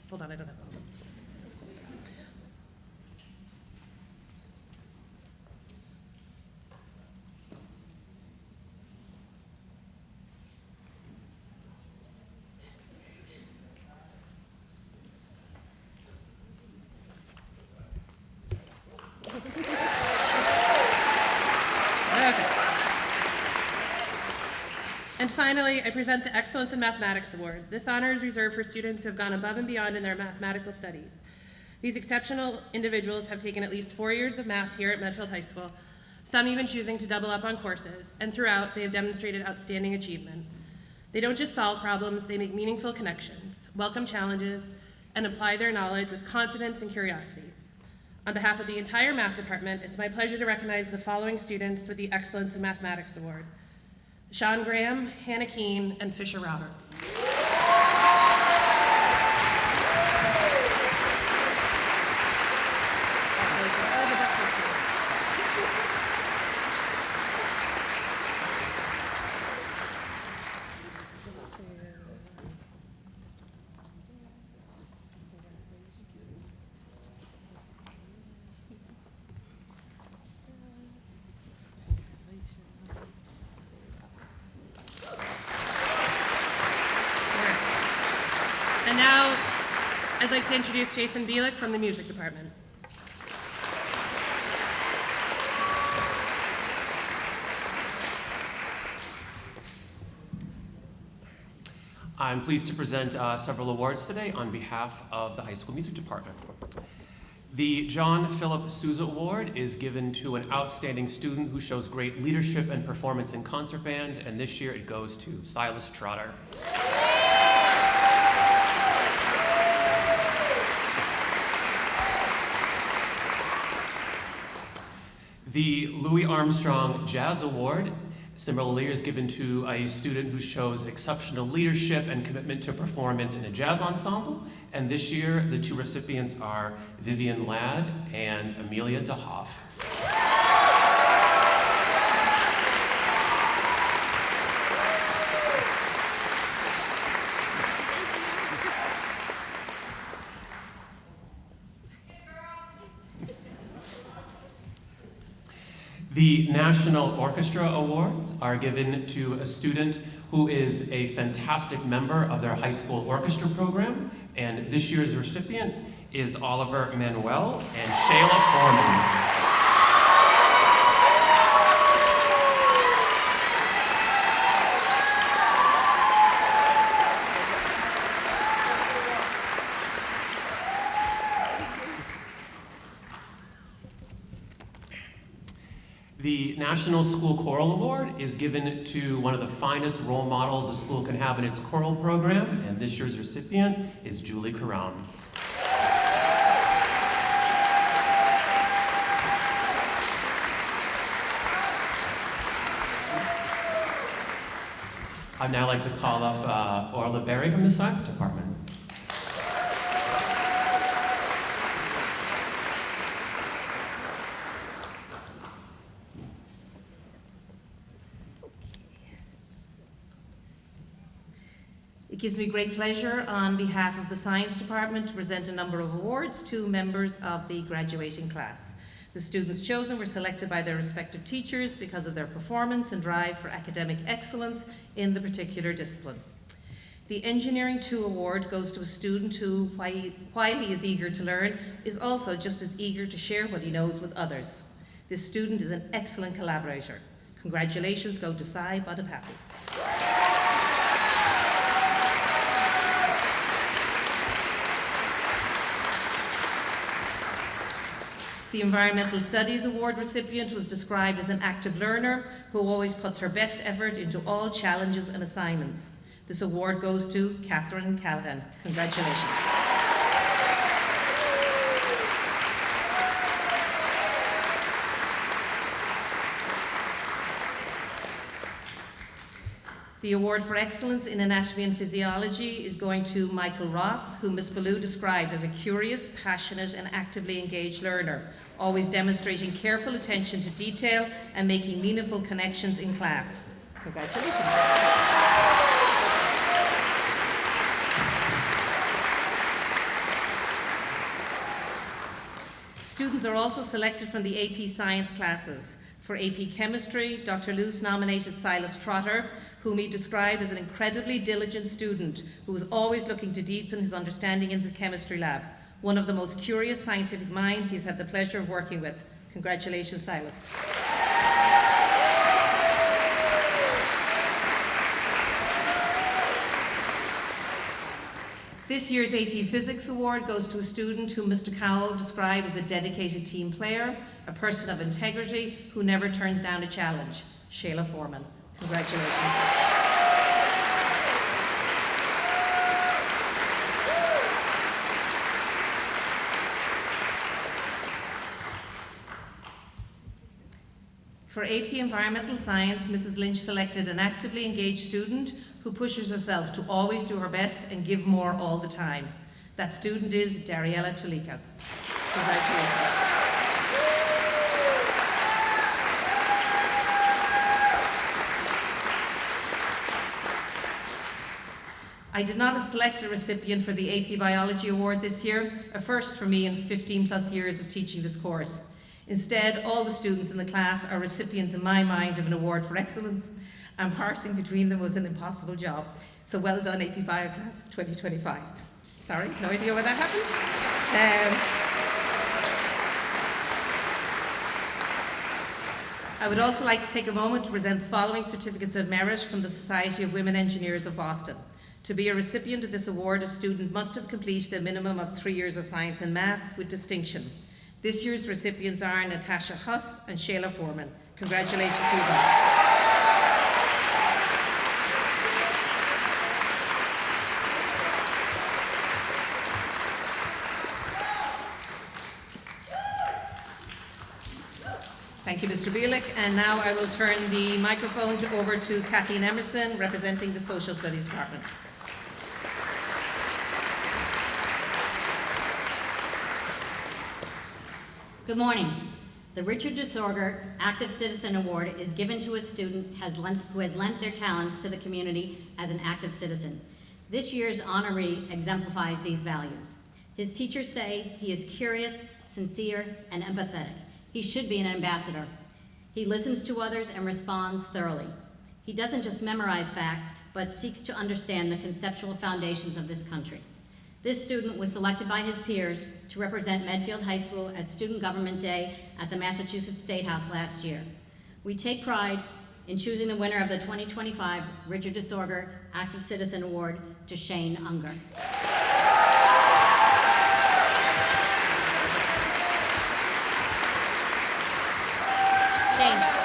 Hold on, I don't have it. And finally, I present the Excellence in Mathematics Award. This honor is reserved for students who have gone above and beyond in their mathematical studies. These exceptional individuals have taken at least 4 years of math here at Medfield High School, some even choosing to double up on courses, and throughout they have demonstrated outstanding achievement. They don't just solve problems, they make meaningful connections, welcome challenges, and apply their knowledge with confidence and curiosity. On behalf of the entire math department, it's my pleasure to recognize the following students with the Excellence in Mathematics Award: Sean Graham, Hannah Keene, and Fisher Roberts. And now, I'd like to introduce Jason Bielik from the music department. I'm pleased to present several awards today on behalf of the high school music department. The John Philip Sousa Award is given to an outstanding student who shows great leadership and performance in concert band, and this year it goes to Silas Trotter. The Louis Armstrong Jazz Award similarly is given to a student who shows exceptional leadership and commitment to performance in a jazz ensemble. And this year, the two recipients are Vivian Ladd and Amelia DeHoff. The National Orchestra Awards are given to a student who is a fantastic member of their high school orchestra program, and this year's recipient is Oliver Manuel and Shayla Foreman. The National School Choral Award is given to one of the finest role models a school can have in its choral program, and this year's recipient is Julie Caron. I'd now like to call up Orla Berry from the Science Department. It gives me great pleasure on behalf of the Science Department to present a number of awards to members of the graduating class. The students chosen were selected by their respective teachers because of their performance and drive for academic excellence in the particular discipline. The Engineering 2 award goes to a student who, while he is eager to learn, is also just as eager to share what he knows with others. This student is an excellent collaborator. Congratulations go to Sai Badapathy. The Environmental Studies Award recipient was described as an active learner who always puts her best effort into all challenges and assignments. This award goes to Catherine Callahan. Congratulations. The award for excellence in anatomy and physiology is going to Michael Roth, whom Ms. Ballou described as a curious, passionate, and actively engaged learner, always demonstrating careful attention to detail and making meaningful connections in class. Congratulations. Students are also selected from the AP Science classes. For AP Chemistry, Dr. Luce nominated Silas Trotter, whom he described as an incredibly diligent student who was always looking to deepen his understanding in the chemistry lab. One of the most curious scientific minds he's had the pleasure of working with. Congratulations, Silas. This year's AP Physics Award goes to a student whom Mr. Cowell described as a dedicated team player, a person of integrity who never turns down a challenge. Shayla Foreman. Congratulations. For AP Environmental Science, Mrs. Lynch selected an actively engaged student who pushes herself to always do her best and give more all the time. That student is Dariella Tulikas. Congratulations. I did not select a recipient for the AP Biology Award this year, a first for me in 15 plus years of teaching this course. Instead, all the students in the class are recipients in my mind of an award for excellence, and parsing between them was an impossible job. So well done, AP Bio Class 2025. Sorry, no idea why that happened. I would also like to take a moment to present the following certificates of merit from the Society of Women Engineers of Boston. To be a recipient of this award, a student must have completed a minimum of 3 years of science and math with distinction. This year's recipients are Natasha Huss and Shayla Foreman. Congratulations to you both. Thank you, Mr. Bielik. And now I will turn the microphone over to Kathleen Emerson, representing the Social Studies Department. Good morning. The Richard Desorger Active Citizen Award is given to a student who has lent their talents to the community as an active citizen. This year's honoree exemplifies these values. His teachers say he is curious, sincere, and empathetic. He should be an ambassador. He listens to others and responds thoroughly. He doesn't just memorize facts, but seeks to understand the conceptual foundations of this country. This student was selected by his peers to represent Medfield High School at Student Government Day at the Massachusetts State House last year. We take pride in choosing the winner of the 2025 Richard Desorger Active Citizen Award to Shane Unger. Shane.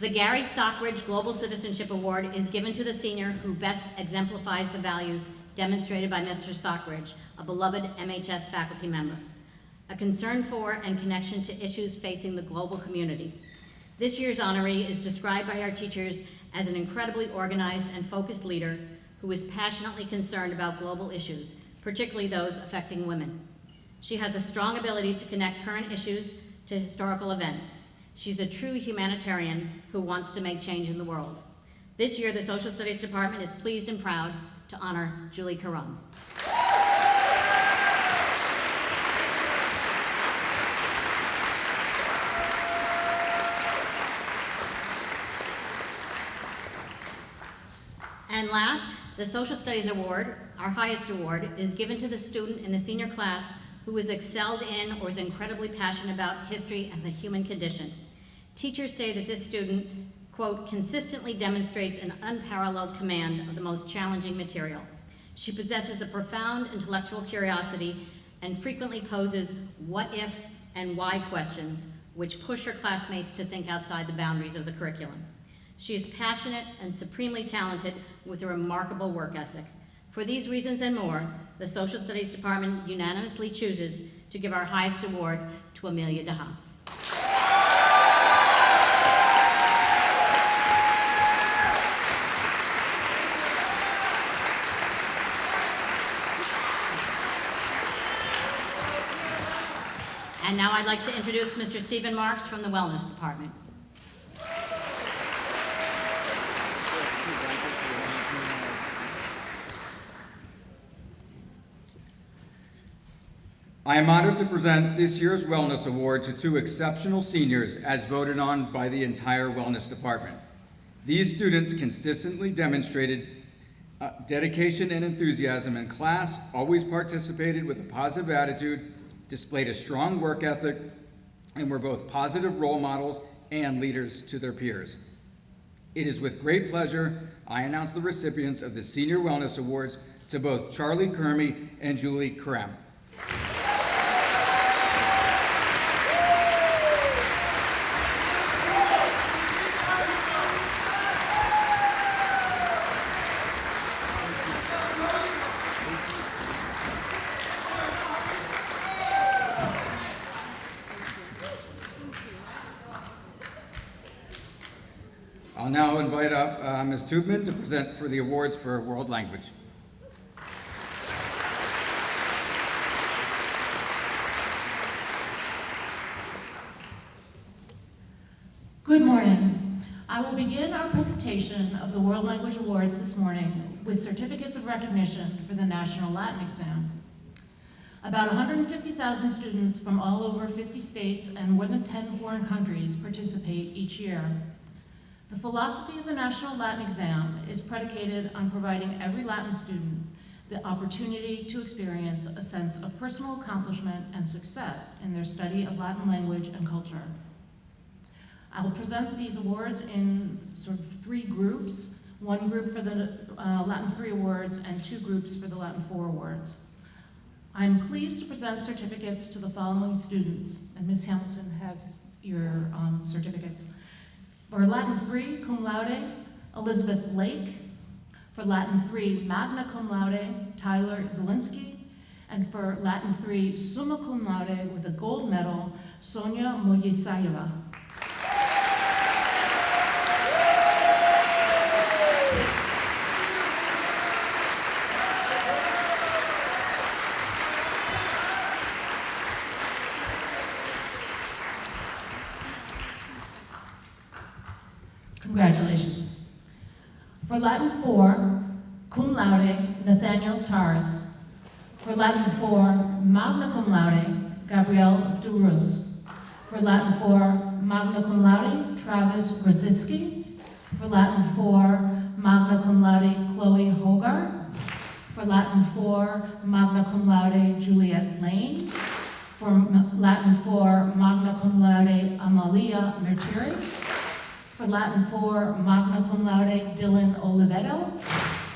The Gary Stockbridge Global Citizenship Award is given to the senior who best exemplifies the values demonstrated by Mr. Stockbridge, a beloved MHS faculty member, a concern for and connection to issues facing the global community. This year's honoree is described by our teachers as an incredibly organized and focused leader who is passionately concerned about global issues, particularly those affecting women. She has a strong ability to connect current issues to historical events. She's a true humanitarian who wants to make change in the world. This year, the Social Studies Department is pleased and proud to honor Julie Karam. And last, the Social Studies Award, our highest award, is given to the student in the senior class who has excelled in or is incredibly passionate about history and the human condition. Teachers say that this student, quote, consistently demonstrates an unparalleled command of the most challenging material. She possesses a profound intellectual curiosity and frequently poses what if and why questions which push her classmates to think outside the boundaries of the curriculum. She is passionate and supremely talented with a remarkable work ethic. For these reasons and more, the Social Studies Department unanimously chooses to give our highest award to Amelia DeHaaf. And now I'd like to introduce Mr. Stephen Marks from the Wellness Department. I am honored to present this year's Wellness Award to two exceptional seniors as voted on by the entire Wellness Department. These students consistently demonstrated dedication and enthusiasm in class, always participated with a positive attitude, displayed a strong work ethic, and were both positive role models and leaders to their peers. It is with great pleasure I announce the recipients of the Senior Wellness Awards to both Charlie Kermey and Julie Karam. I'll now invite up Ms. Tubman to present for the awards for world language. Good morning. I will begin our presentation of the World Language Awards this morning with certificates of recognition for the National Latin Exam. About 150,000 students from all over 50 states and more than 10 foreign countries participate each year. The philosophy of the National Latin Exam is predicated on providing every Latin student the opportunity to experience a sense of personal accomplishment and success in their study of Latin language and culture. I will present these awards in sort of three groups, one group for the Latin 3 awards and two groups for the Latin 4 awards. I'm pleased to present certificates to the following students, and Ms. Hamilton has your certificates. For Latin 3, cum laude, Elizabeth Lake. For Latin 3, magna cum laude, Tyler Zielinski. And for Latin 3, summa cum laude with a gold medal, Sonia Moyesayeva. Congratulations. For Latin 4, cum laude, Nathaniel Tars. For Latin 4, magna cum laude, Gabrielle Durus. For Latin 4, magna cum laude, Travis Grodzicki. For Latin 4, magna cum laude, Chloe Hogar. For Latin 4, magna cum laude, Juliet Lane. For Latin 4, magna cum laude, Amalia Mertiri. For Latin 4, magna cum laude, Dylan Oliveto.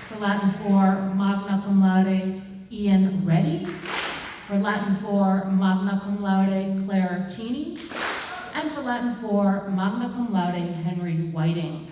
For Latin 4, magna cum laude, Ian Reddy. For Latin 4, magna cum laude, Claire Teeny. And for Latin 4, magna cum laude, Henry Whiting.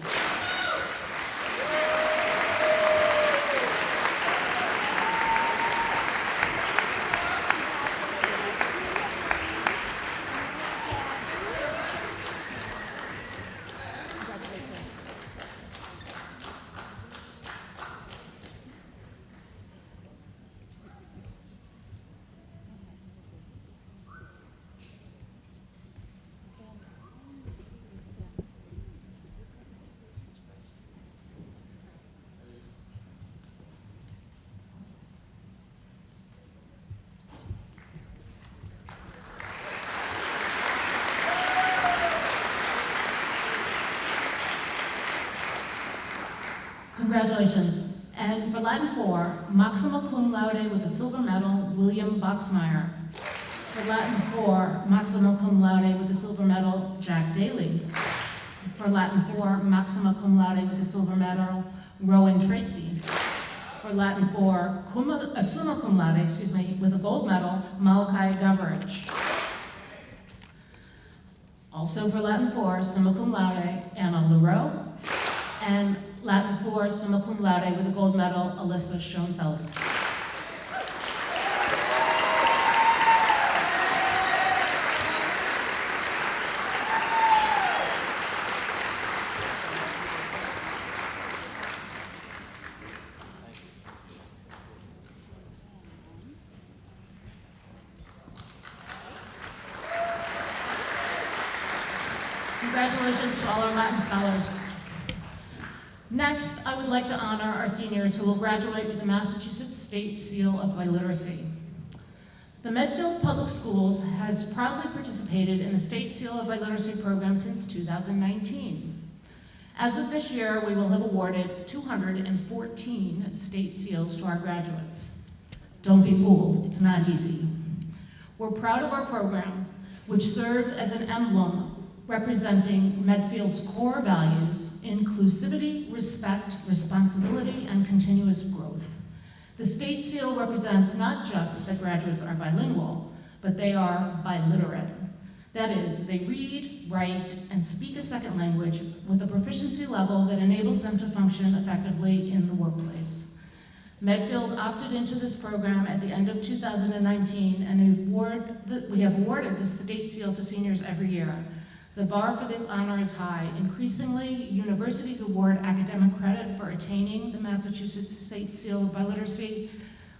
Congratulations. And for Latin 4, maxima cum laude with a silver medal, William Boxmeyer. For Latin 4, maxima cum laude with a silver medal, Jack Daly. For Latin 4, maxima cum laude with a silver medal, Rowan Tracy. For Latin 4, summa cum laude, with a gold medal, Malachi Goverich. Also for Latin 4, summa cum laude, Anna Leroux. And Latin 4, summa cum laude with a gold medal, Alyssa Schoenfeld. Congratulations to all our Latin scholars. Next, I would like to honor our seniors who will graduate with the Massachusetts State Seal of Biliteracy. The Medfield Public Schools has proudly participated in the State Seal of Biliteracy program since 2019. As of this year, we will have awarded 214 state seals to our graduates. Don't be fooled, it's not easy. We're proud of our program, which serves as an emblem representing Medfield's core values: inclusivity, respect, responsibility, and continuous growth. The State Seal represents not just that graduates are bilingual, but they are biliterate. That is, they read, write, and speak a second language with a proficiency level that enables them to function effectively in the workplace. Medfield opted into this program at the end of 2019, and we have awarded the State Seal to seniors every year. The bar for this honor is high. Increasingly, universities award academic credit for attaining the Massachusetts State Seal of Biliteracy.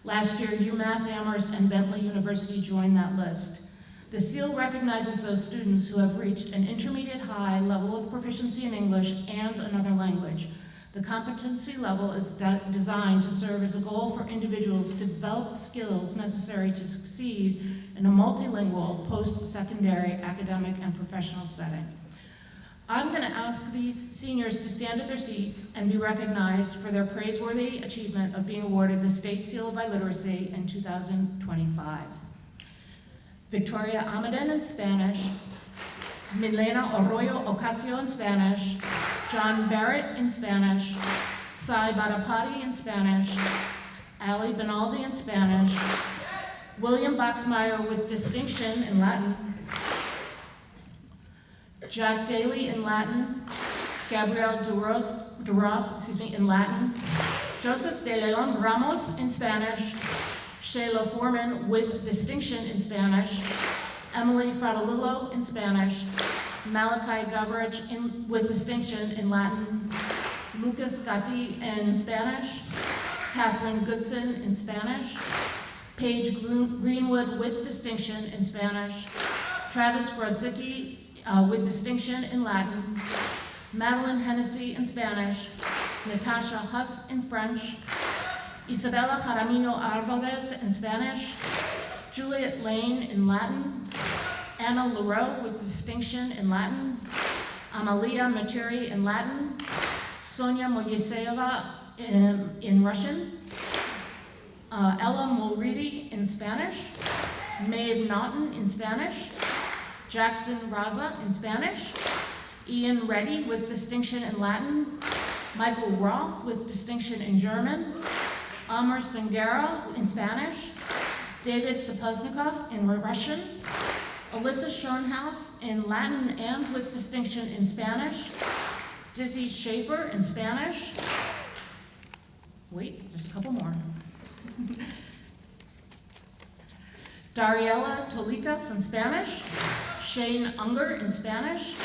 Last year, UMass Amherst and Bentley University joined that list. The seal recognizes those students who have reached an intermediate high level of proficiency in English and another language. The competency level is designed to serve as a goal for individuals to develop skills necessary to succeed in a multilingual, post-secondary academic and professional setting. I'm going to ask these seniors to stand at their seats and be recognized for their praiseworthy achievement of being awarded the State Seal of Biliteracy in 2025. Victoria Amadén in Spanish, Milena Arroyo Ocasio in Spanish, John Barrett in Spanish, Sai Badapati in Spanish, Ali Benaldi in Spanish, William Boxmeyer with distinction in Latin, Jack Daly in Latin, Gabriel Duros in Latin, Joseph de Leon Ramos in Spanish, Shayla Foreman with distinction in Spanish, Emily Fratellillo in Spanish, Malachi Goverich with distinction in Latin, Lucas Gatti in Spanish, Catherine Goodson in Spanish, Paige Greenwood with distinction in Spanish, Travis Grodzicki with distinction in Latin, Madeline Hennessy in Spanish, Natasha Huss in French, Isabella Jaramillo Alvarez in Spanish, Juliet Lane in Latin, Anna Leroux with distinction in Latin, Amalia Materi in Latin, Sonia Moyeseva in Russian, Ella Mulready in Spanish, Maeve Naughton in Spanish, Jackson Raza in Spanish, Ian Reddy with distinction in Latin, Michael Roth with distinction in German, Amr Sangera in Spanish, David Sapoznikov in Russian, Alyssa Schoenhoff in Latin and with distinction in Spanish. Dizzy Schaefer in Spanish. Wait, there's a couple more. Dariela Tolicas in Spanish. Shane Unger in Spanish.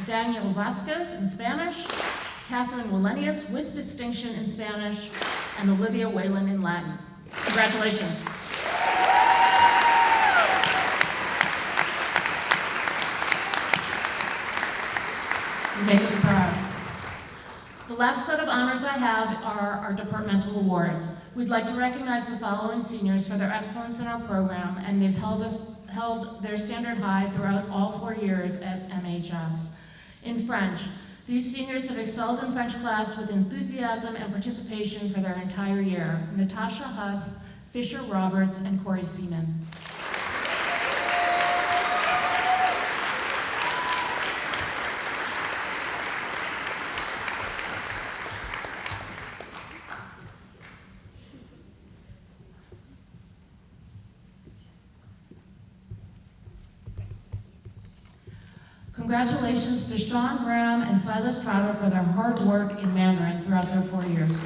Daniel Vasquez in Spanish. Catherine Wallenius with distinction in Spanish. And Olivia Whalen in Latin. Congratulations. You make us proud. The last set of honors I have are our departmental awards. We'd like to recognize the following seniors for their excellence in our program, and they've held their standard high throughout all 4 years at MHS. In French, these seniors have excelled in French class with enthusiasm and participation for their entire year. Natasha Huss, Fisher Roberts, and Corey Seaman. Congratulations to Sean Graham and Silas Trotter for their hard work in Mandarin throughout their 4 years.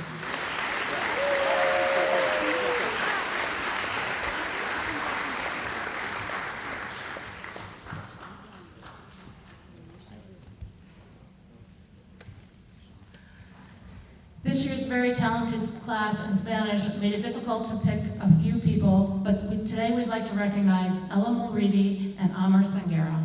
This year's very talented class in Spanish made it difficult to pick a few people, but today we'd like to recognize Ella Mulready and Amar Sangera.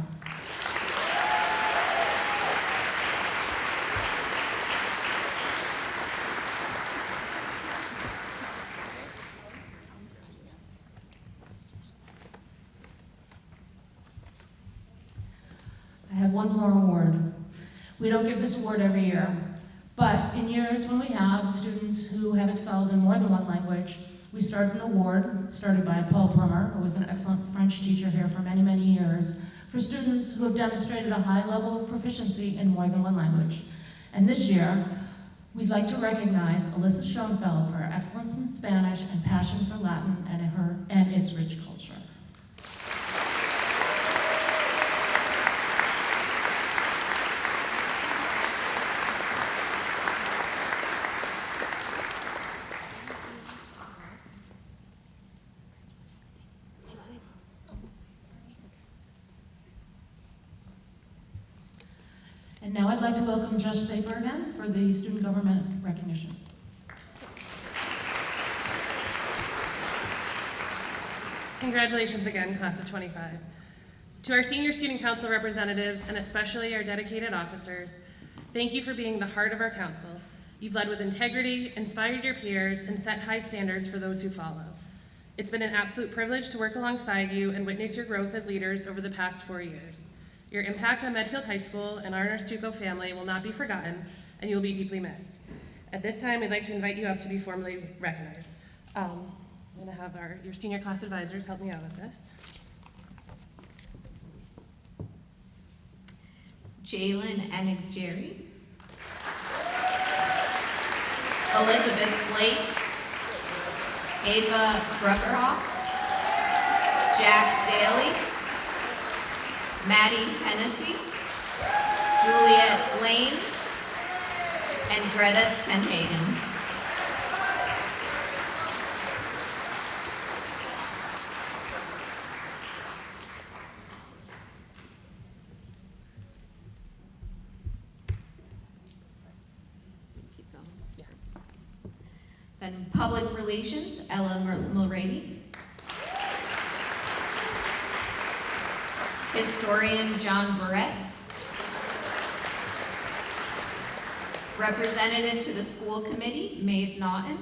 I have one more award. We don't give this award every year, but in years when we have students who have excelled in more than one language, we start an award started by Paul Brummer, who was an excellent French teacher here for many, many years, for students who have demonstrated a high level of proficiency in more than one language. And this year, we'd like to recognize Alyssa Schoenfeld for her excellence in Spanish and passion for Latin and its rich culture. And now I'd like to welcome Judge Safer again for the student government recognition. Congratulations again, class of 25. To our senior student council representatives, and especially our dedicated officers, thank you for being the heart of our council. You've led with integrity, inspired your peers, and set high standards for those who follow. It's been an absolute privilege to work alongside you and witness your growth as leaders over the past 4 years. Your impact on Medfield High School and our Stuco family will not be forgotten, and you will be deeply missed. At this time, we'd like to invite you up to be formally recognized. I'm going to have your senior class advisors help me out with this. Jalen Enick-Jerry, Elizabeth Blake, Ava Bruggerhoff, Jack Daly, Maddie Hennessy, Juliet Lane, and Greta Tenhagen. Keep going. Yeah. Then Public Relations, Ella Mulready. Historian John Barrett. Representative to the School Committee, Maeve Naughton.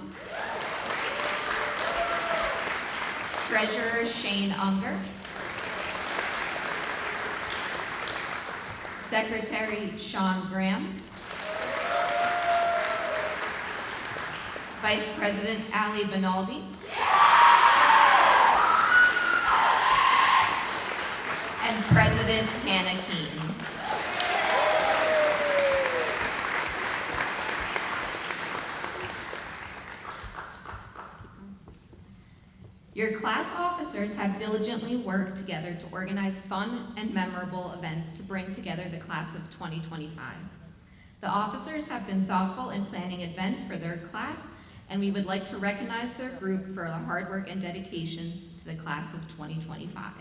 Treasurer Shane Unger. Secretary Sean Graham. Vice President Ali Benaldi. And President Hannah Keaton. Your class officer officers have diligently worked together to organize fun and memorable events to bring together the class of 2025. The officers have been thoughtful in planning events for their class, and we would like to recognize their group for the hard work and dedication to the class of 2025.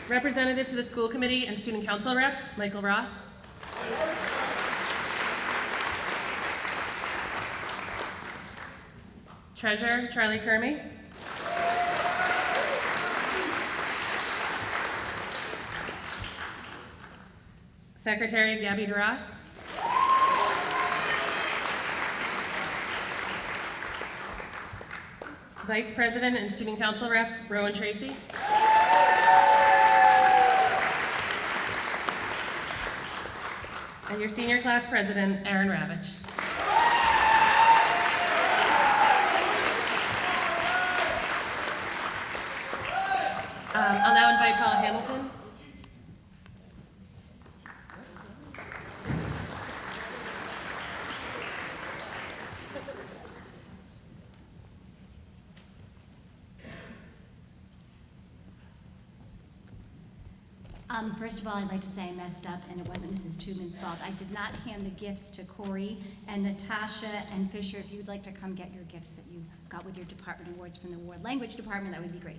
Representative to the School Committee and Student Council Rep, Michael Roth. Treasurer, Charlie Kermy. Secretary, Gabby DeRoss. Vice President and Student Council Rep, Rowan Tracy. And your Senior Class President, Aaron Ravitch. I'll now invite Paula Hamilton. First of all, I'd like to say I messed up, and it wasn't Mrs. Tubman's fault. I did not hand the gifts to Corey and Natasha and Fisher. If you'd like to come get your gifts that you got with your department awards from the World Language Department, that would be great.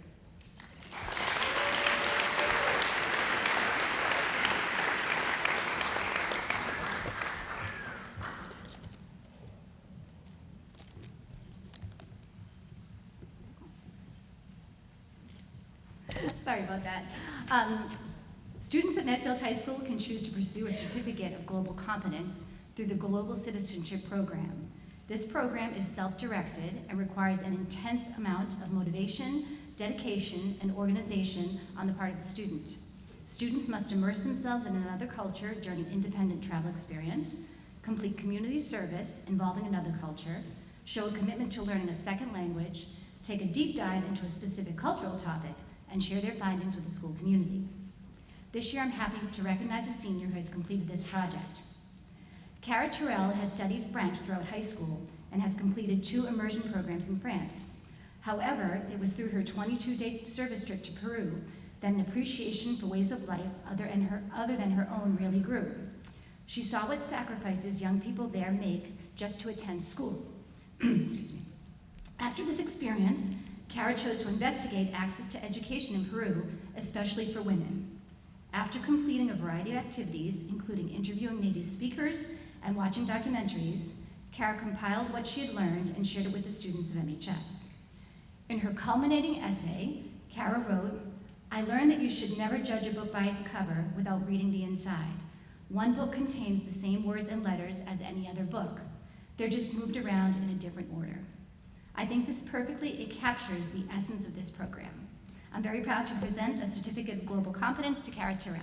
Sorry about that. Students at Medfield High School can choose to pursue a Certificate of Global Competence through the Global Citizenship Program. This program is self-directed and requires an intense amount of motivation, dedication, and organization on the part of the student. Students must immerse themselves in another culture during an independent travel experience, complete community service involving another culture, show a commitment to learning a second language, take a deep dive into a specific cultural topic, and share their findings with the school community. This year, I'm happy to recognize a senior who has completed this project. Cara Terrell has studied French throughout high school and has completed 2 immersion programs in France. However, it was through her 22-day service trip to Peru that an appreciation for ways of life other than her own really grew. She saw what sacrifices young people there make just to attend school. Excuse me. After this experience, Cara chose to investigate access to education in Peru, especially for women. After completing a variety of activities, including interviewing native speakers and watching documentaries, Cara compiled what she had learned and shared it with the students of MHS. In her culminating essay, Cara wrote, "I learned that you should never judge a book by its cover without reading the inside. One book contains the same words and letters as any other book. They're just moved around in a different order." I think this perfectly captures the essence of this program. I'm very proud to present a Certificate of Global Competence to Cara Terrell.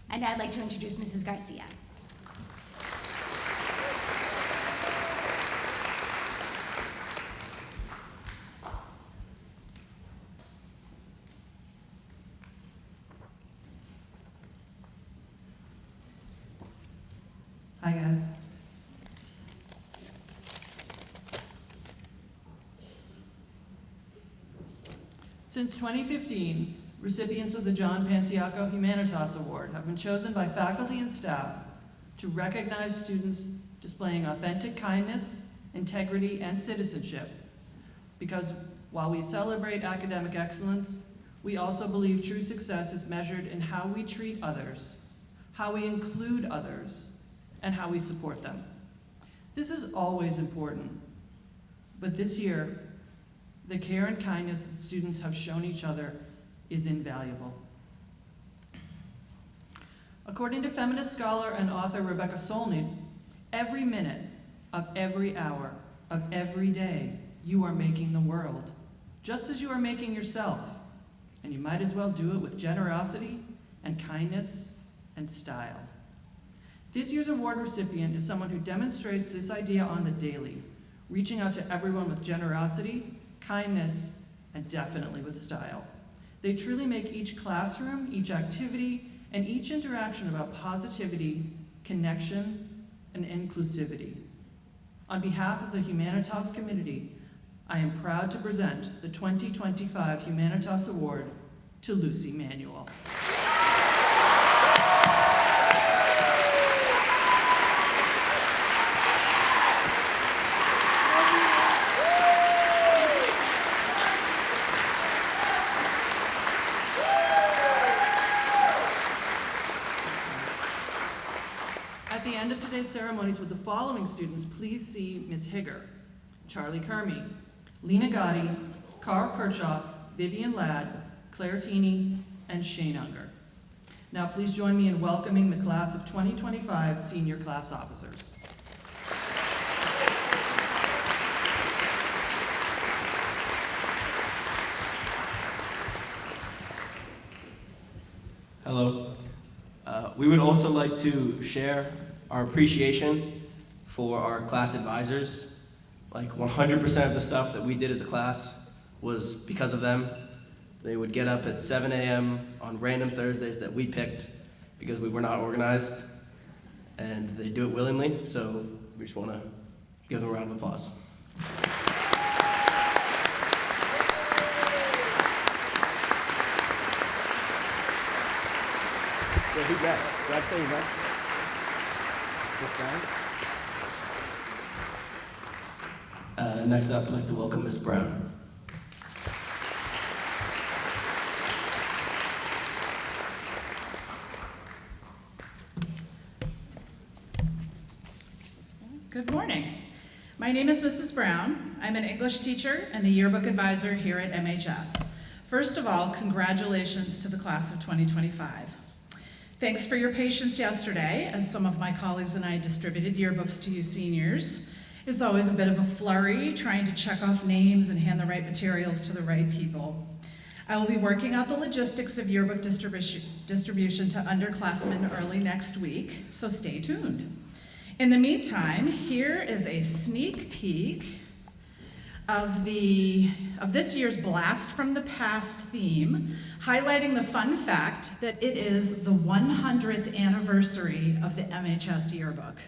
And I'd like to introduce Mrs. Garcia. Hi, guys. Since 2015, recipients of the John Panciaco Humanitas Award have been chosen by faculty and staff to recognize students displaying authentic kindness, integrity, and citizenship. Because while we celebrate academic excellence, we also believe true success is measured in how we treat others, how we include others, and how we support them. This is always important, but this year, the care and kindness that students have shown each other is invaluable. According to feminist scholar and author Rebecca Solnit, every minute of every hour of every day, you are making the world, just as you are making yourself, and you might as well do it with generosity and kindness and style. This year's award recipient is someone who demonstrates this idea on the daily, reaching out to everyone with generosity, kindness, and definitely with style. They truly make each classroom, each activity, and each interaction about positivity, connection, and inclusivity. On behalf of the Humanitas community, I am proud to present the 2025 Humanitas Award to Lucy Manuel. At the end of today's ceremonies, would the following students please see Ms. Higger, Charlie Kermey, Lena Gotti, Carl Kirchhoff, Vivian Ladd, Claire Tini, and Shane Unger. Now please join me in welcoming the class of 2025 senior class officers. Hello. We would also like to share our appreciation for our class advisors. Like 100% of the stuff that we did as a class was because of them. They would get up at 7 a.m. on random Thursdays that we picked because we were not organized, and they do it willingly, so we just want to give them a round of applause. Yeah, who's next? Did I say next? This guy? Next up, I'd like to welcome Ms. Brown. Good morning. My name is Mrs. Brown. I'm an English teacher and the yearbook advisor here at MHS. First of all, congratulations to the class of 2025. Thanks for your patience yesterday, as some of my colleagues and I distributed yearbooks to you seniors. It's always a bit of a flurry trying to check off names and hand the right materials to the right people. I will be working out the logistics of yearbook distribution to underclassmen early next week, so stay tuned. In the meantime, here is a sneak peek of this year's Blast from the Past theme, highlighting the fun fact that it is the 100th anniversary of the MHS yearbook.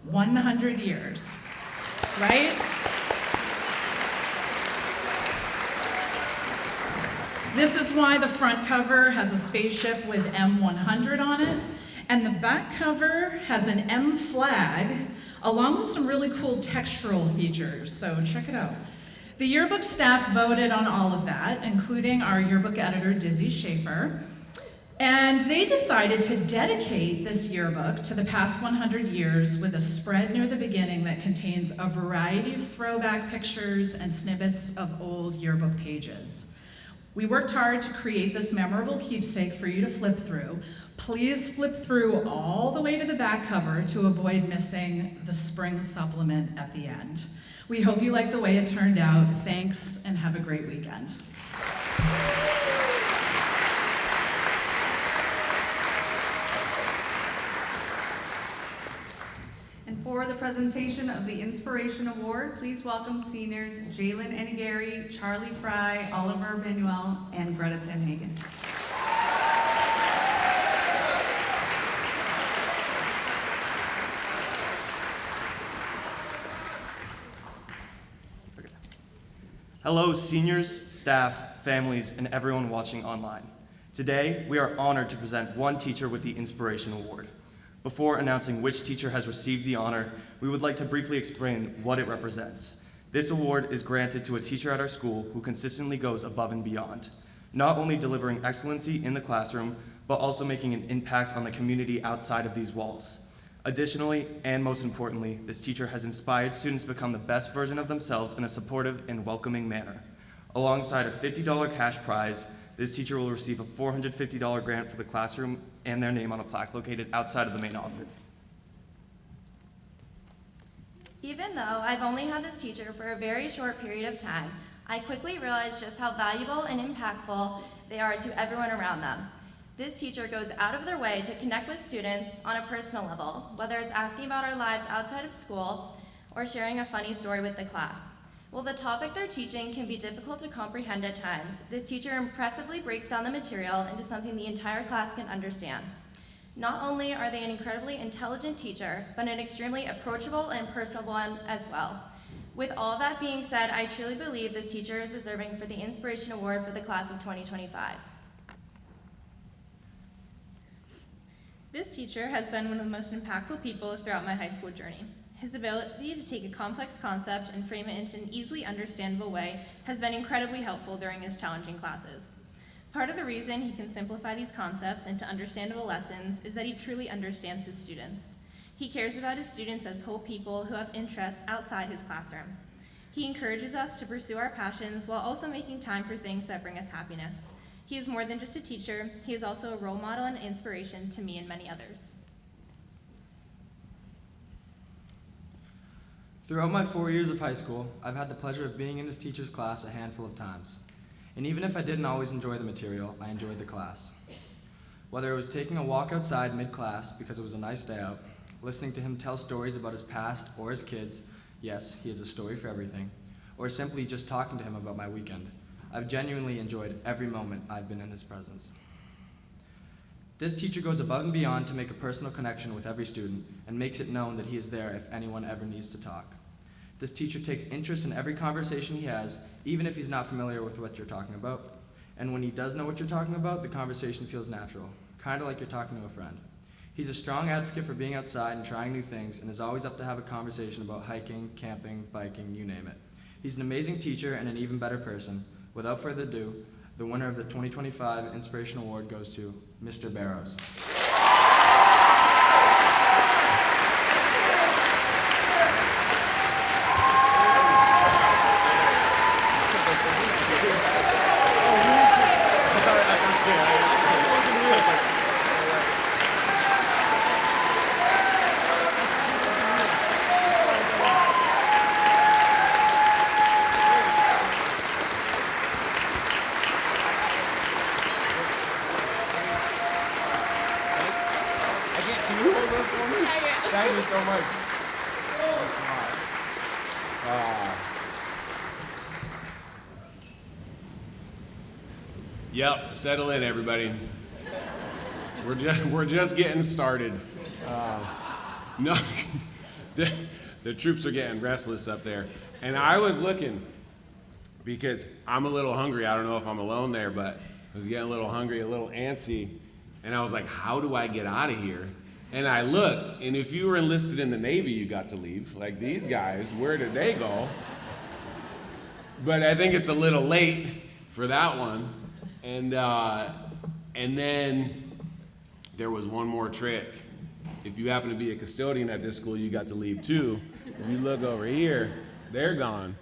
100 years, right? This is why the front cover has a spaceship with M100 on it, and the back cover has an M flag, along with some really cool textural features, so check it out. The yearbook staff voted on all of that, including our yearbook editor, Dizzy Schaefer, and they decided to dedicate this yearbook to the past 100 years with a spread near the beginning that contains a variety of throwback pictures and snippets of old yearbook pages. We worked hard to create this memorable keepsake for you to flip through. Please flip through all the way to the back cover to avoid missing the spring supplement at the end. We hope you like the way it turned out. Thanks, and have a great weekend. And for the presentation of the Inspiration Award, please welcome seniors Jalen Enigari, Charlie Fry, Oliver Manuel, and Greta Tenhagen. Hello, seniors, staff, families, and everyone watching online. Today, we are honored to present one teacher with the Inspiration Award. Before announcing which teacher has received the honor, we would like to briefly explain what it represents. This award is granted to a teacher at our school who consistently goes above and beyond, not only delivering excellency in the classroom, but also making an impact on the community outside of these walls. Additionally, and most importantly, this teacher has inspired students to become the best version of themselves in a supportive and welcoming manner. Alongside a $50 cash prize, this teacher will receive a $450 grant for the classroom and their name on a plaque located outside of the main office. Even though I've only had this teacher for a very short period of time, I quickly realized just how valuable and impactful they are to everyone around them. This teacher goes out of their way to connect with students on a personal level, whether it's asking about our lives outside of school or sharing a funny story with the class. While the topic they're teaching can be difficult to comprehend at times, this teacher impressively breaks down the material into something the entire class can understand. Not only are they an incredibly intelligent teacher, but an extremely approachable and personable one as well. With all that being said, I truly believe this teacher is deserving for the Inspiration Award for the class of 2025. This teacher has been one of the most impactful people throughout my high school journey. His ability to take a complex concept and frame it into an easily understandable way has been incredibly helpful during his challenging classes. Part of the reason he can simplify these concepts into understandable lessons is that he truly understands his students. He cares about his students as whole people who have interests outside his classroom. He encourages us to pursue our passions while also making time for things that bring us happiness. He is more than just a teacher, he is also a role model and inspiration to me and many others. Throughout my 4 years of high school, I've had the pleasure of being in this teacher's class a handful of times. And even if I didn't always enjoy the material, I enjoyed the class. Whether it was taking a walk outside mid-class because it was a nice day out, listening to him tell stories about his past or his kids, yes, he has a story for everything, or simply just talking to him about my weekend, I've genuinely enjoyed every moment I've been in his presence. This teacher goes above and beyond to make a personal connection with every student and makes it known that he is there if anyone ever needs to talk. This teacher takes interest in every conversation he has, even if he's not familiar with what you're talking about. And when he does know what you're talking about, the conversation feels natural, kind of like you're talking to a friend. He's a strong advocate for being outside and trying new things and is always up to have a conversation about hiking, camping, biking, you name it. He's an amazing teacher and an even better person. Without further ado, the winner of the 2025 Inspiration Award goes to Mr. Barrows. Thank you so much. Yep, settle in, everybody. We're just getting started. No, the troops are getting restless up there, and I was looking because I'm a little hungry. I don't know if I'm alone there, but I was getting a little hungry, a little antsy, and I was like, "How do I get out of here?" And I looked, and if you were enlisted in the Navy, you got to leave. Like these guys, where did they go? But I think it's a little late for that one. And then there was one more trick. If you happen to be a custodian at this school, you got to leave too. If you look over here, they're gone.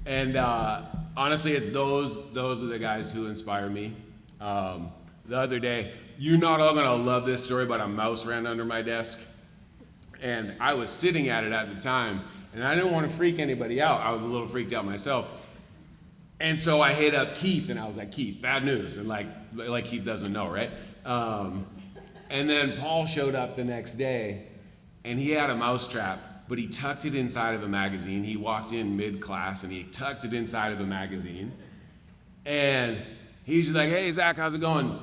And honestly, it's those are the guys who inspire me. The other day, you're not all gonna love this story, but a mouse ran under my desk. And I was sitting at it at the time, and I didn't want to freak anybody out. I was a little freaked out myself. And so I hit up Keith, and I was like, "Keith, bad news." And like Keith doesn't know, right? And then Paul showed up the next day, and he had a mouse trap, but he tucked it inside of a magazine. He walked in mid-class, and he tucked it inside of a magazine. And he's just like, "Hey, Zach, how's it going?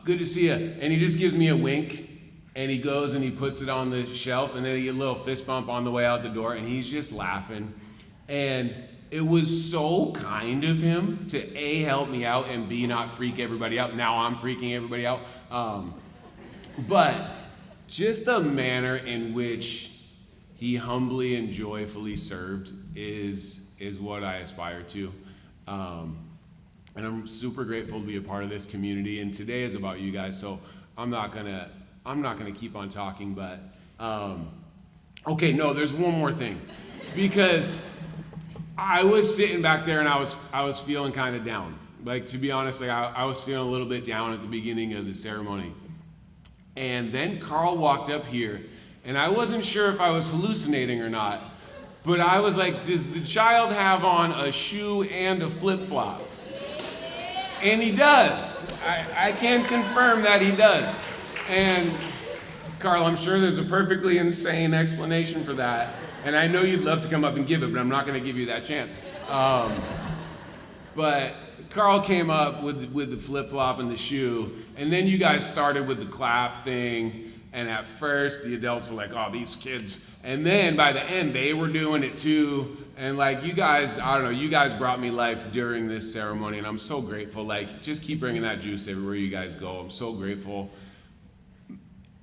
Good to see you." And he just gives me a wink, and he goes and he puts it on the shelf, and then he get a little fist bump on the way out the door, and he's just laughing. And it was so kind of him to A, help me out, and B, not freak everybody out. Now I'm freaking everybody out. But just the manner in which he humbly and joyfully served is what I aspire to. And I'm super grateful to be a part of this community. And today is about you guys, so I'm not gonna keep on talking. But okay, no, there's one more thing, because I was sitting back there and I was feeling kind of down. Like, to be honest, like I was feeling a little bit down at the beginning of the ceremony. And then Carl walked up here, and I wasn't sure if I was hallucinating or not, but I was like, "Does the child have on a shoe and a flip-flop?" And he does. I can confirm that he does. And Carl, I'm sure there's a perfectly insane explanation for that. And I know you'd love to come up and give it, but I'm not going to give you that chance. But Carl came up with the flip-flop and the shoe, and then you guys started with the clap thing, and at first the adults were like, oh, these kids. And then by the end, they were doing it too. And like you guys, I don't know, you guys brought me life during this ceremony, and I'm so grateful. Like, just keep bringing that juice everywhere you guys go. I'm so grateful.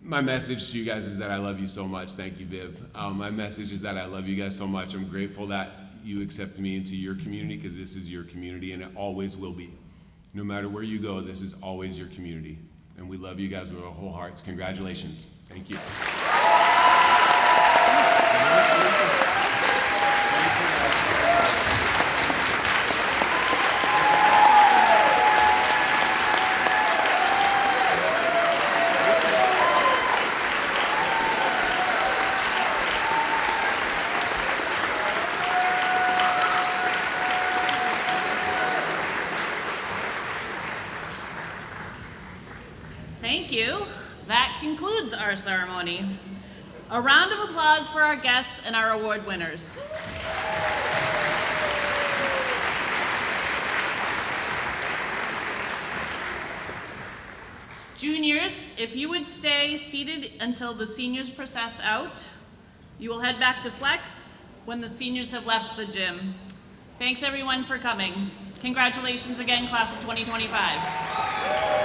My message to you guys is that I love you so much. Thank you, Viv. My message is that I love you guys so much. I'm grateful that you accepted me into your community, because this is your community and it always will be. No matter where you go, this is always your community. And we love you guys with our whole hearts. Congratulations. Thank you. Thank you. That concludes our ceremony. A round of applause for our guests and our award winners. Juniors, if you would stay seated until the seniors process out, you will head back to Flex when the seniors have left the gym. Thanks everyone for coming. Congratulations again, class of 2025.